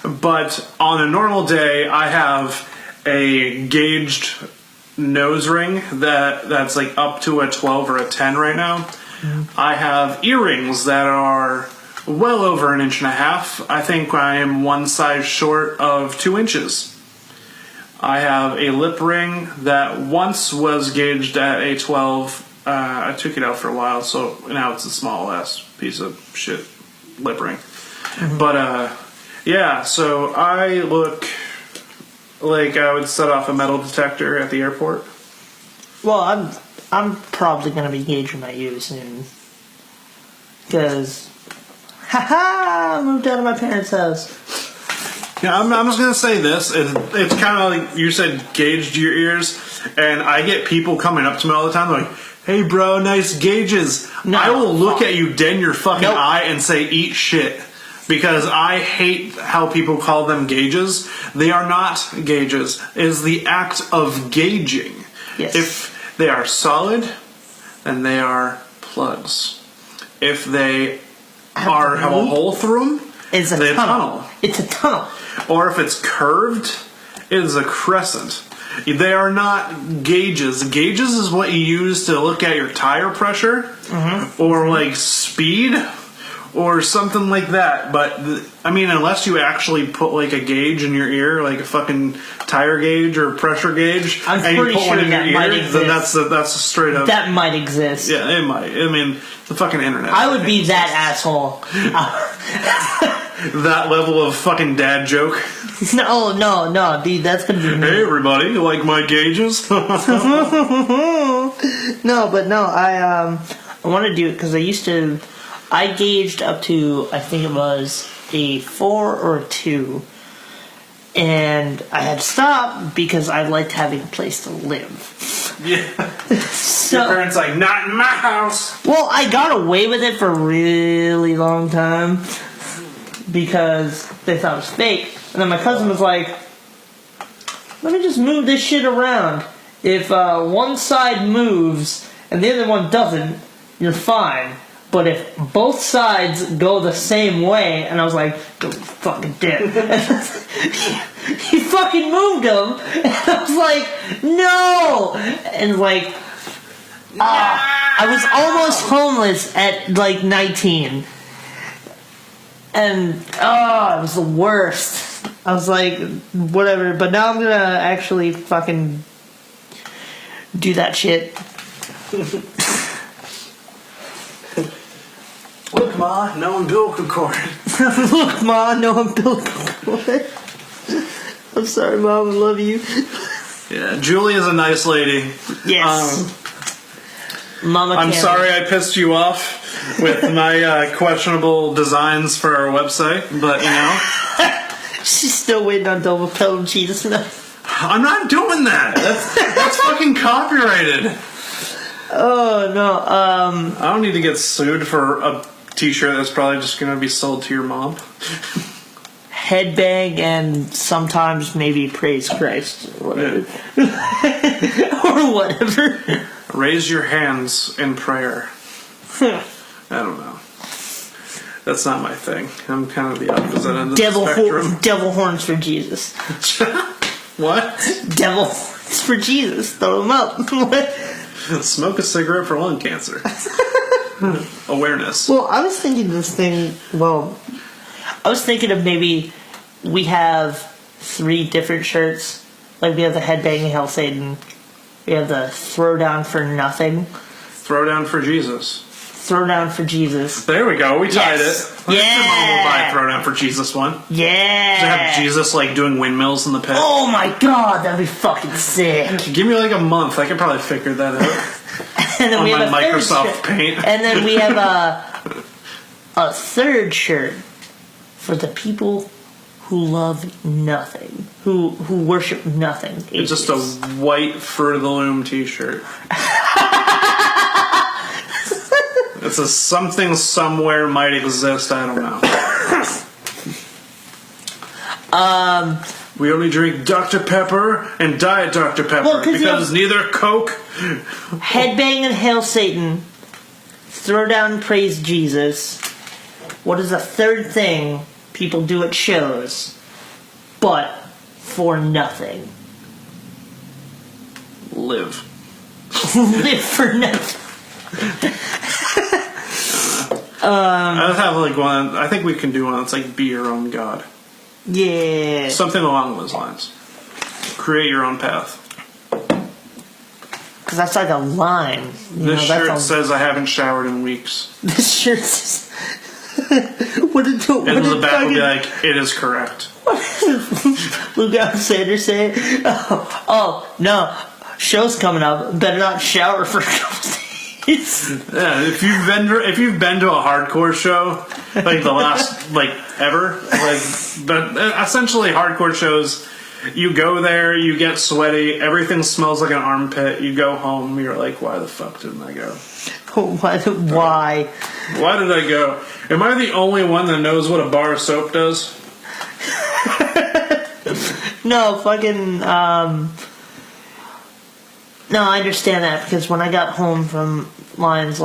But on a normal day, I have a gauged nose ring that's like up to a 12 or a 10 right now. I have earrings that are well over 1.5 inches. I think I am one size short of 2 inches. I have a lip ring that once was gauged at a 12. I took it out for a while, so now it's a small ass piece of shit lip ring. But yeah, so I look like I would set off a metal detector at the airport. Well, I'm probably going to be gauging my ears soon. Because, I moved out of my parents' house. Yeah, I'm just going to say this. It's kind of like you said, gauged your ears. And I get people coming up to me all the time like, hey bro, nice gauges. No, I will look at you dead in your fucking Nope. eye and say, eat shit. Because I hate how people call them gauges. They are not gauges. It is the act of gauging. Yes. If they are solid, then they are plugs. If they have a hole through them, It's a they're tunnel. It's a tunnel. Or if it's curved, it is a crescent. They are not gauges. Gauges is what you use to look at your tire pressure or like speed or something like that. But I mean, unless you actually put like a gauge in your ear, like a fucking tire gauge or pressure gauge, I'm and you pretty put one sure in your that might ear, then that's a straight up. That might exist. Yeah, it might. I mean, the fucking internet. I would be that asshole. That level of fucking dad joke. No, dude, that's gonna be me. Hey everybody, you like my gauges? No, I want to do it because I gauged up to, I think it was a 4 or a 2, and I had to stop because I liked having a place to live. Yeah. So, Your parents like, not in my house. well, I got away with it for a really long time because they thought it was fake. And then my cousin was like, let me just move this shit around. If one side moves and the other one doesn't, you're fine. But if both sides go the same way, and I was like, you fucking dick. He fucking moved them. And I was like, no! And like, I was almost homeless at like 19. And, it was the worst. I was like, whatever. But now I'm gonna actually fucking do that shit. Look, Ma, no umbilical cord. Look, Ma, no umbilical cord. I'm sorry, Mom, I love you. Yeah, Julie is a nice lady. Yes. Mama I'm Karen. sorry I pissed you off with my questionable designs for our website, but you know. She's still waiting on double pedal cheese now. I'm not doing that. That's fucking copyrighted. Oh, no, I don't need to get sued for a t-shirt that's probably just going to be sold to your mom. headbang and sometimes maybe praise Christ or whatever. Or whatever. Raise your hands in prayer. I don't know. That's not my thing. I'm kind of the opposite end of the spectrum. Devil horns for Jesus. What? Devil horns for Jesus. Throw them up. Smoke a cigarette for lung cancer. Awareness. Well, I was thinking this thing. Well, I was thinking of maybe we have 3 different shirts. Like we have the Headbanging Hell Satan, We have the Throwdown for Nothing. Throwdown for Jesus. Throwdown for Jesus. There we go. We tied Yes. it. Yeah. Your mom will buy a Throwdown for Jesus one. Yeah. To have Jesus like doing windmills in the pit. Oh my god, that'd be fucking sick. Give me like a month. I could probably figure that out. And then On we my have a third Microsoft shirt. Paint. And then we have a third shirt for the people who love nothing, who worship nothing. It's just a white Fruit of the Loom t-shirt. It says something somewhere might exist. I don't know. We only drink Dr. Pepper and Diet Dr. Pepper Well, 'cause because neither Coke. Headbang and Hail Satan. Throw down and praise Jesus. What is the third thing people do at shows, but for nothing? Live. Live for nothing. I have like one. I think we can do one that's like be your own God. Yeah. Something along those lines. Create your own path. Because that's like a line. This shirt says I haven't showered in weeks. This shirt says. What did And the back will be like, it is correct. Luke Alexander say? Oh, no. Show's coming up. Better not shower for a couple days. Yeah, if you've been to a hardcore show, like the last ever, but essentially hardcore shows, you go there, you get sweaty, everything smells like an armpit, you go home, you're like, why the fuck didn't I go? Why? Why did I go? Am I the only one that knows what a bar of soap does? No, fucking, no, I understand that because when I got home from Lions,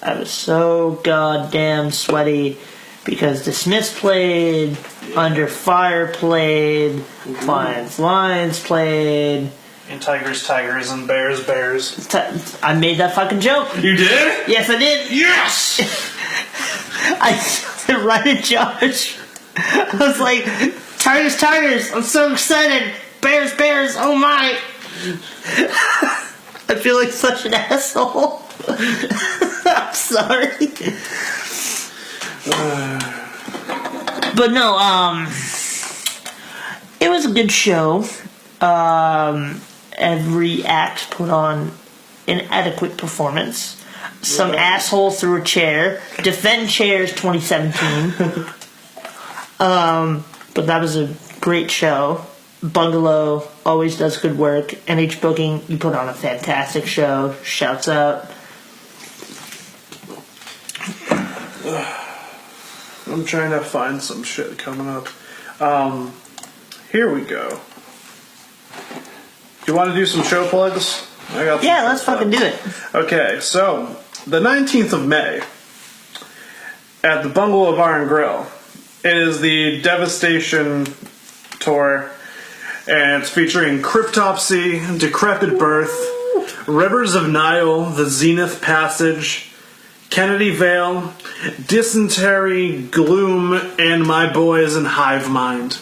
I was so goddamn sweaty because Dismiss played, Under Fire played, Lions played. And Tigers, and Bears. I made that fucking joke. You did? Yes, I did. Yes! I said right at Josh. I was like, Tigers, I'm so excited. Bears, oh my. I feel like such an asshole. I'm sorry. But no, it was a good show. Every act put on an adequate performance. Some asshole threw a chair. Defend Chairs 2017. But that was a great show. Bungalow always does good work. NH Booking, you put on a fantastic show. Shouts out. I'm trying to find some shit coming up. Here we go. Do you want to do some show plugs? I got Yeah, let's fucking do it. Okay, so the 19th of May at the Bungalow Bar and Grill, it is the Devastation tour, and it's featuring Cryptopsy, Decrepit Birth, Rivers of Nile, The Zenith Passage, Kennedy Vale, Dysentery, Gloom, and My Boys in Hive Mind.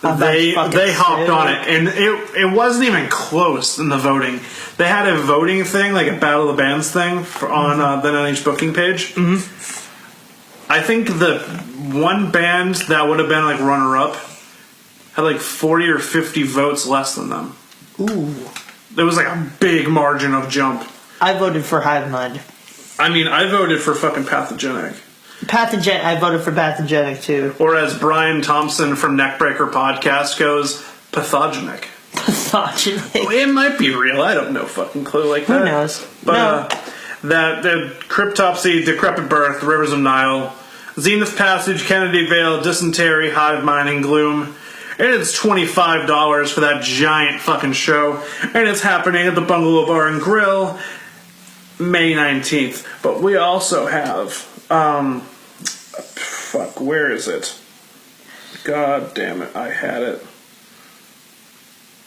They hopped on it, and it wasn't even close in the voting. They had a voting thing, like a Battle of the Bands thing, on the NH Booking page. Mm-hmm. I think the one band that would have been like runner-up had like 40 or 50 votes less than them. Ooh. There was like a big margin of jump. I voted for Hive Mind. I mean, I voted for fucking Pathogenic. I voted for Pathogenic too. Or as Brian Thompson from Neckbreaker Podcast goes, Pathogenic. Pathogenic. It might be real. I don't know fucking clue like that. Who knows? But the Cryptopsy, Decrepit Birth, Rivers of Nile, Zenith Passage, Kennedy Vale, Dysentery, Hive Mind, and Gloom. And it's $25 for that giant fucking show. And it's happening at the Bungalow Bar and Grill May 19th. But we also have where is it? God damn it, I had it.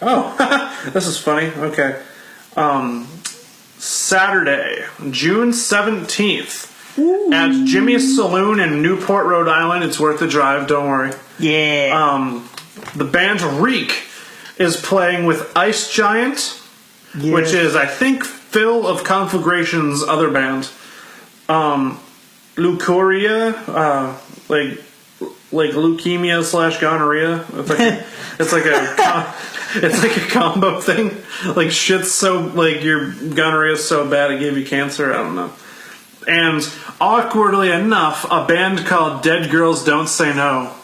Oh, this is funny. Okay. Saturday, June 17th at Jimmy's Saloon in Newport, Rhode Island. It's worth the drive, don't worry. Yeah. The band Reek is playing with Ice Giant, Yes. which is, I think, Phil of Conflagration's other band. Leukorrhea, like leukemia / gonorrhea. It's like a combo thing. Like shit's so, like your gonorrhea's so bad it gave you cancer. I don't know. And awkwardly enough, a band called Dead Girls Don't Say No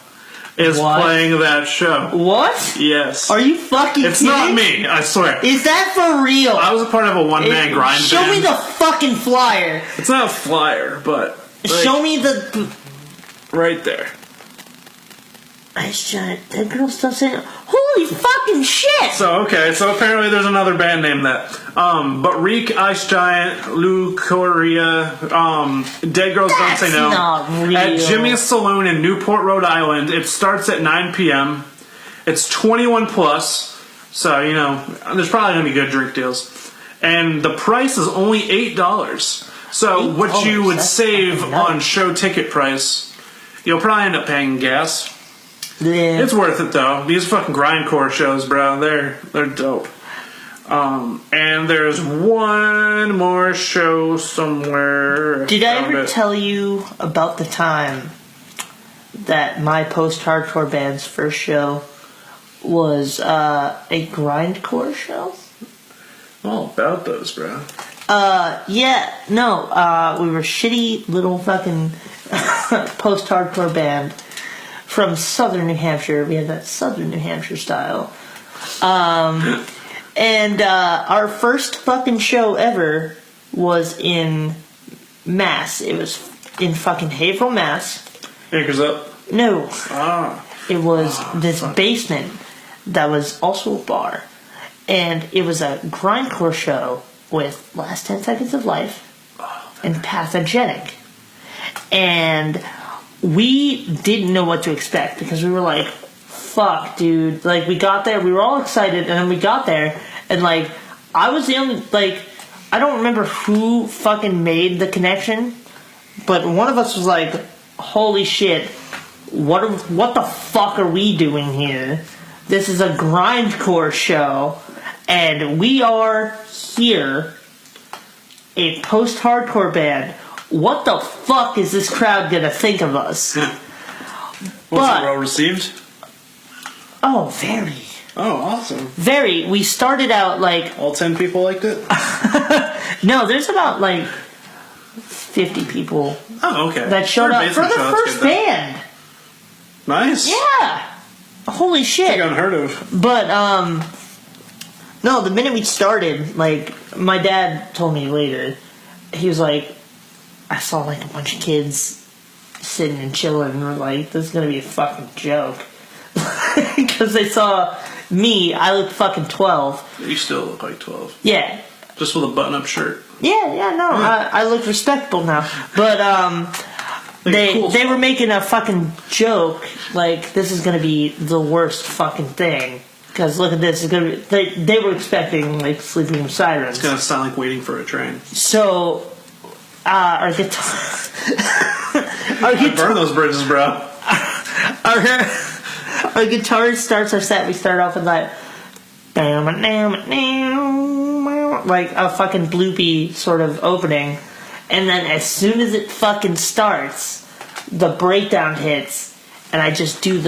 is playing that show. What? Yes. Are you fucking It's kidding? not me, I swear. Is that for real? I was a part of a one-man grind Show band. me the fucking flyer. It's not a flyer, but... like, Show me the... right there. Nice giant. Dead Girls Don't Say No. Holy fucking shit! So apparently there's another band named that. But Reek, Ice Giant, Leukorrhea, Dead Girls Don't Say No. Not real. At Jimmy's Saloon in Newport, Rhode Island. It starts at 9 p.m. It's 21 plus. So, there's probably going to be good drink deals. And the price is only $8. So what you would save on show ticket price, you'll probably end up paying gas. Yeah. It's worth it though. These fucking grindcore shows, bro, they're dope. And there's one more show somewhere. Did I ever tell you about the time that my post-hardcore band's first show was a grindcore show? All about those, bro. Yeah, no, we were shitty little fucking post-hardcore band from southern New Hampshire. We had that southern New Hampshire style. And our first fucking show ever was in Mass. It was in fucking Haverhill, Mass. Anchors Up. No. Ah. It was this basement that was also a bar. And it was a grindcore show with Last 10 Seconds of Life and Pathogenic. And we didn't know what to expect because we were like, fuck, dude. Like, we got there, we were all excited, and then we got there, and like, I was the only, like, I don't remember who fucking made the connection, but one of us was like, holy shit, what the fuck are we doing here? This is a grindcore show, and we are here, a post-hardcore band. What the fuck is this crowd gonna think of us? Was it well received? Oh, very. Oh, awesome. Very. We started out like... All 10 people liked it? No, there's about like 50 people Oh, okay. that showed up for the first band. Nice. Yeah. Holy shit. Like unheard of. But, no, the minute we started, like, my dad told me later, he was like, I saw like a bunch of kids sitting and chilling and were like, this is gonna be a fucking joke. Because they saw me, I looked fucking 12. You still look like 12. Yeah. Just with a button-up shirt. Yeah, no, I look respectable now. But, they were making a fucking joke, like, this is gonna be the worst fucking thing. Because look at this, it's gonna be, they were expecting, like, Sleeping with Sirens. It's gonna sound like Waiting for a Train. So, our guitar... Burn those bridges, bro. Our guitarist starts our set, we start off with like a fucking bloopy sort of opening, and then as soon as it fucking starts, the breakdown hits, and I just do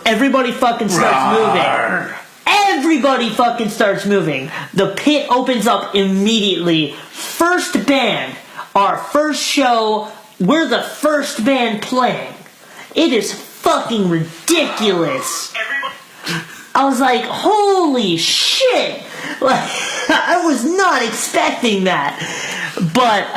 everybody fucking starts moving. Everybody fucking starts moving. The pit opens up immediately. First band, our first show, we're the first band playing. It is fucking ridiculous. I was like, holy shit. Like, I was not expecting that. But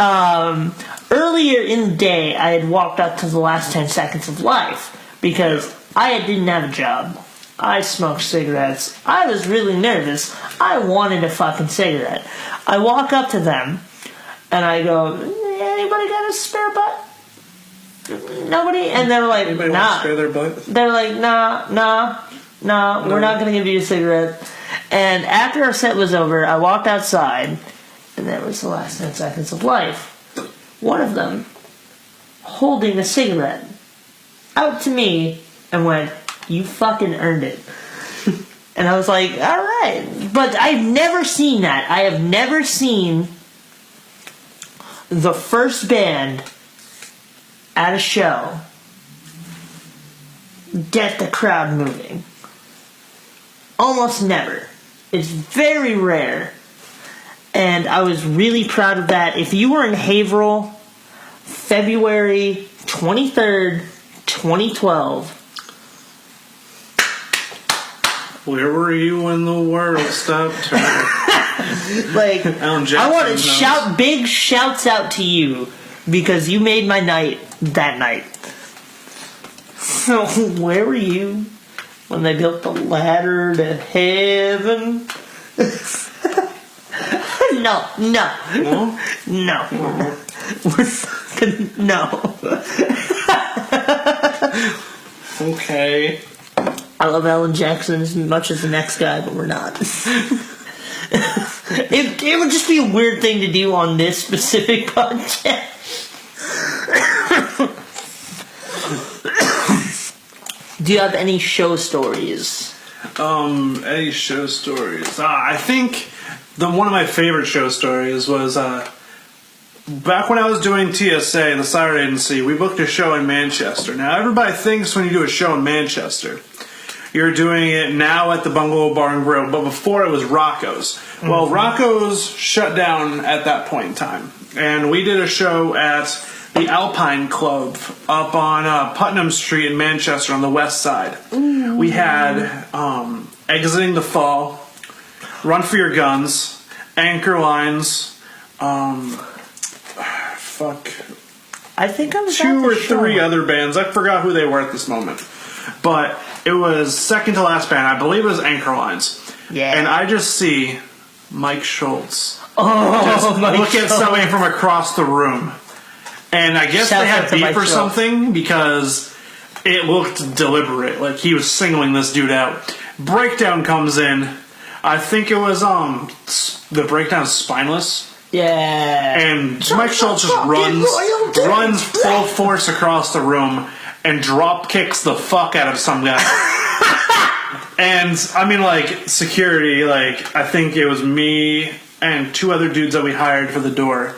earlier in the day, I had walked up to the Last 10 Seconds of Life because I didn't have a job. I smoked cigarettes. I was really nervous. I wanted a fucking cigarette. I walk up to them, and I go, anybody got a spare butt? Nobody? And they're like, anybody nah. want to spare their butt? They're like, nah, we're not going to give you a cigarette. And after our set was over, I walked outside, and that was the Last 10 Seconds of Life. One of them, holding a cigarette, out to me, and went, You fucking earned it. And I was like, all right. But I've never seen that. I have never seen the first band at a show get the crowd moving. Almost never. It's very rare. And I was really proud of that. If you were in Haverhill, February 23rd, 2012. Where were you when the world stopped turning? Like, I want to shout big shouts out to you because you made my night that night. So, where were you when they built the ladder to heaven? No. No? No. We're fucking no. Okay. I love Alan Jackson as much as the next guy, but we're not. It would just be a weird thing to do on this specific podcast. Do you have any show stories? Any show stories? I think one of my favorite show stories was back when I was doing TSA in the Siren Agency. We booked a show in Manchester. Now everybody thinks when you do a show in Manchester, you're doing it now at the Bungalow Bar and Grill, but before it was Rocco's. Mm-hmm. Well, Rocco's shut down at that point in time, and we did a show at the Alpine Club up on Putnam Street in Manchester on the west side. Ooh. We had Exiting the Fall, Run for Your Guns, Anchor Lines, I think I was two or three other bands. I forgot who they were at this moment. But it was second to last band. I believe it was Anchor Lines. Yeah. And I just see Mike Schultz. Mike look at somebody from across the room. And I guess they had beef or something because it looked deliberate. Like he was singling this dude out. Breakdown comes in. I think it was the Breakdown Spineless. Yeah. And Mike Schultz just runs full force across the room and drop kicks the fuck out of some guy. And I mean, like, security, like, I think it was me and two other dudes that we hired for the door.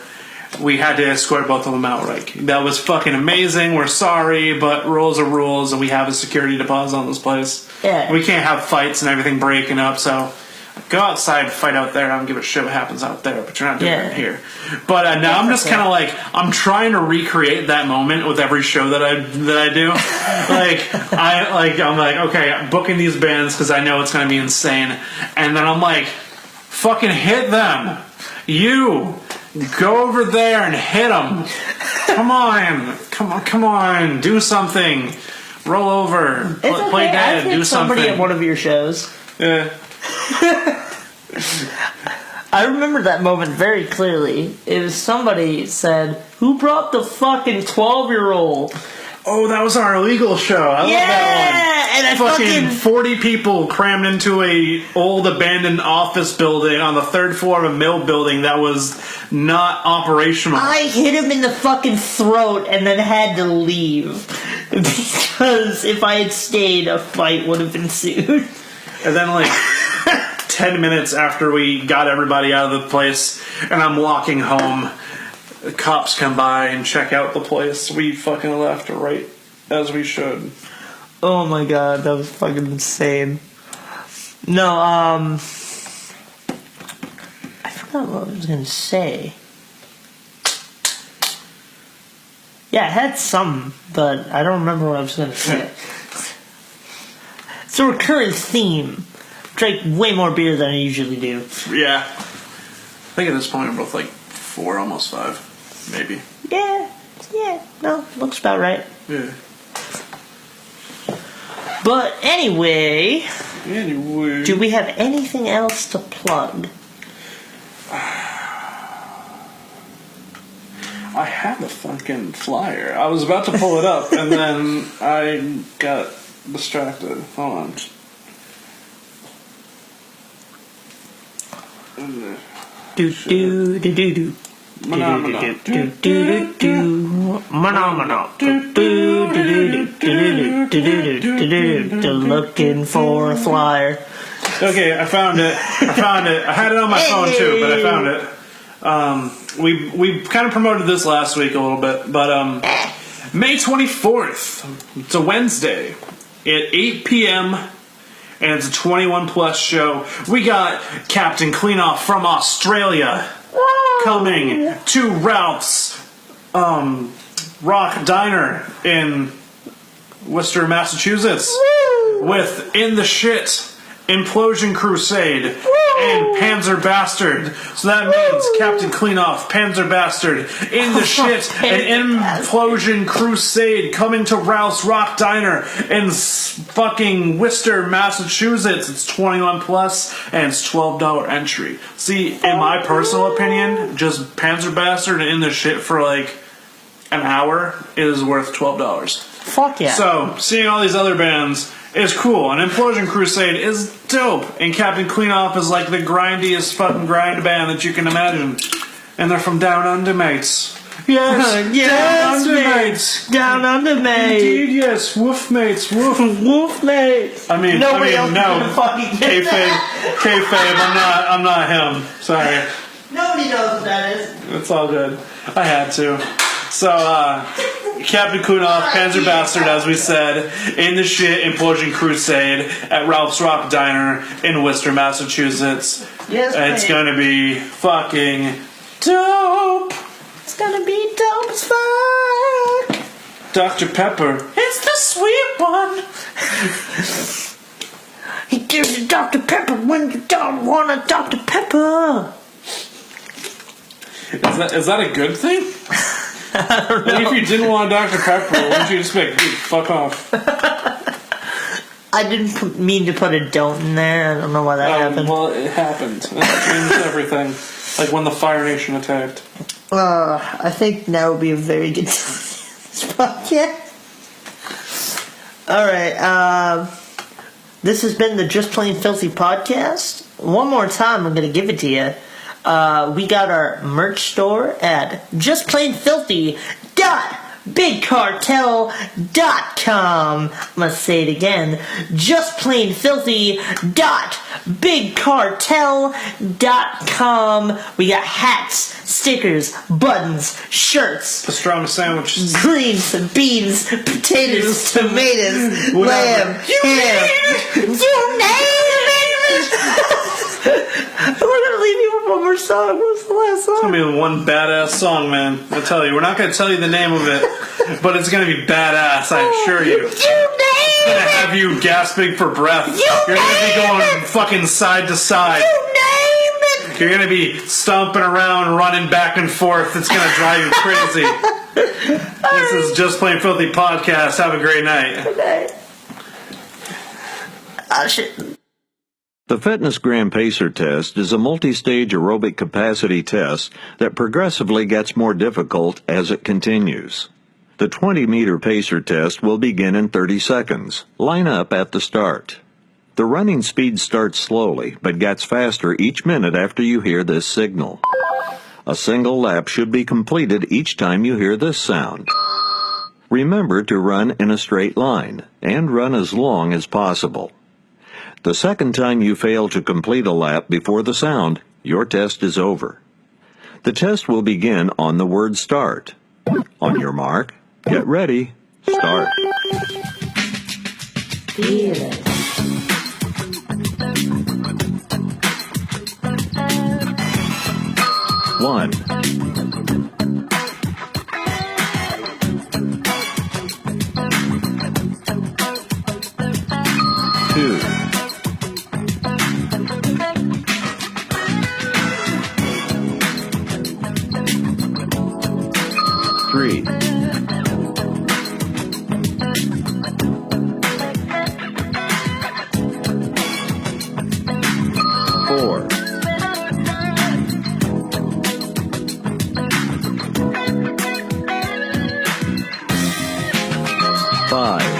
We had to escort both of them out. Like, that was fucking amazing. We're sorry, but rules are rules, and we have a security deposit on this place. Yeah. We can't have fights and everything breaking up, so go outside, fight out there. I don't give a shit what happens out there, but you're not doing it here. But now I'm just kind of like, I'm trying to recreate that moment with every show that I do. I'm like, okay, I'm booking these bands because I know it's going to be insane, and then I'm like, fucking hit them. You go over there and hit them. Come on, do something. Roll over, play dead, do something. Somebody at one of your shows. Yeah. I remember that moment very clearly. It was somebody said, "Who brought the fucking 12-year-old?" Oh, that was our illegal show. I love that one. And I fucking 40 people crammed into a old abandoned office building on the third floor of a mill building that was not operational. I hit him in the fucking throat and then had to leave because if I had stayed, a fight would have ensued. And then, like, 10 minutes after we got everybody out of the place and I'm walking home, the cops come by and check out the place. We fucking left right as we should. Oh my god, that was fucking insane. No, I forgot what I was gonna say. Yeah, I had some, but I don't remember what I was gonna say. It's a recurrent theme. Drank way more beer than I usually do. Yeah. I think at this point we're both like 4, almost 5, maybe. Yeah, no, looks about right. Yeah. But anyway, do we have anything else to plug? I have a fucking flyer. I was about to pull it up, and then I got distracted. Hold on. Do. Looking for a flyer. Okay, I found it. I had it on my phone too, but I found it. We kind of promoted this last week a little bit, but May 24th, it's a Wednesday, at 8 p.m., and it's a 21 plus show. We got Captain Cleanoff from Australia coming to Ralph's Rock Diner in Worcester, Massachusetts, with In the Shit, Implosion Crusade, and Panzer Bastard. So that means Captain Cleanoff, Panzer Bastard, In the Shit, and Implosion Crusade coming to Ralph's Rock Diner in fucking Worcester, Massachusetts. It's 21 plus and it's $12 entry. See, in my personal opinion, just Panzer Bastard and In the Shit for like an hour is worth $12. Fuck yeah. So, seeing all these other bands is cool, and Implosion Crusade is dope, and Captain Cleanoff is like the grindiest fucking grind band that you can imagine. And they're from Down Under, mates. Yes, yes, Down Under, mate. mates. Down Under, mate. Indeed, yes, woof, mates, woof. Woof, mate. Nobody else can fucking get that. Kayfabe, I'm not him. Sorry. Nobody knows what that is. It's all good. I had to. So, Captain Cleanoff, Panzer Bastard, as we said, In the Shit, Implosion Crusade at Ralph's Rock Diner in Worcester, Massachusetts. Yes, it's gonna be fucking dope. It's gonna be dope as fuck. Dr. Pepper, it's the sweet one. He gives you Dr. Pepper when you don't want a Dr. Pepper. Is that a good thing? I don't know. Like if you didn't want a Dr. Pepper, wouldn't you just be like, dude, fuck off? I didn't mean to put a don't in there. I don't know why that happened. Well, it happened. It changed everything. Like when the Fire Nation attacked. I think now would be a very good spot. Yeah. Alright, this has been the Just Plain Filthy podcast. One more time, I'm going to give it to you. We got our merch store at justplainfilthy.bigcartel.com. I'm gonna say it again. justplainfilthy.bigcartel.com. We got hats, stickers, buttons, shirts, Pastrama sandwiches. greens, beans, potatoes, tomatoes, lamb, ham. You name it! We're gonna leave you with one more song. What's the last song? It's gonna be one badass song, man. I tell you, we're not gonna tell you the name of it, but it's gonna be badass. I assure you. You name It's gonna have you gasping for breath. You're gonna be going fucking side to side. You name it! You're gonna be stomping around, running back and forth. It's gonna drive you crazy. This is Just Plain Filthy podcast. Have a great night. Okay. Oh shit. The Fitness Gram Pacer test is a multi-stage aerobic capacity test that progressively gets more difficult as it continues. The 20-meter pacer test will begin in 30 seconds. Line up at the start. The running speed starts slowly, but gets faster each minute after you hear this signal. A single lap should be completed each time you hear this sound. Remember to run in a straight line, and run as long as possible. The second time you fail to complete a lap before the sound, your test is over. The test will begin on the word start. On your mark, get ready, start. Feel it. 1, 2, 3, 4, 5,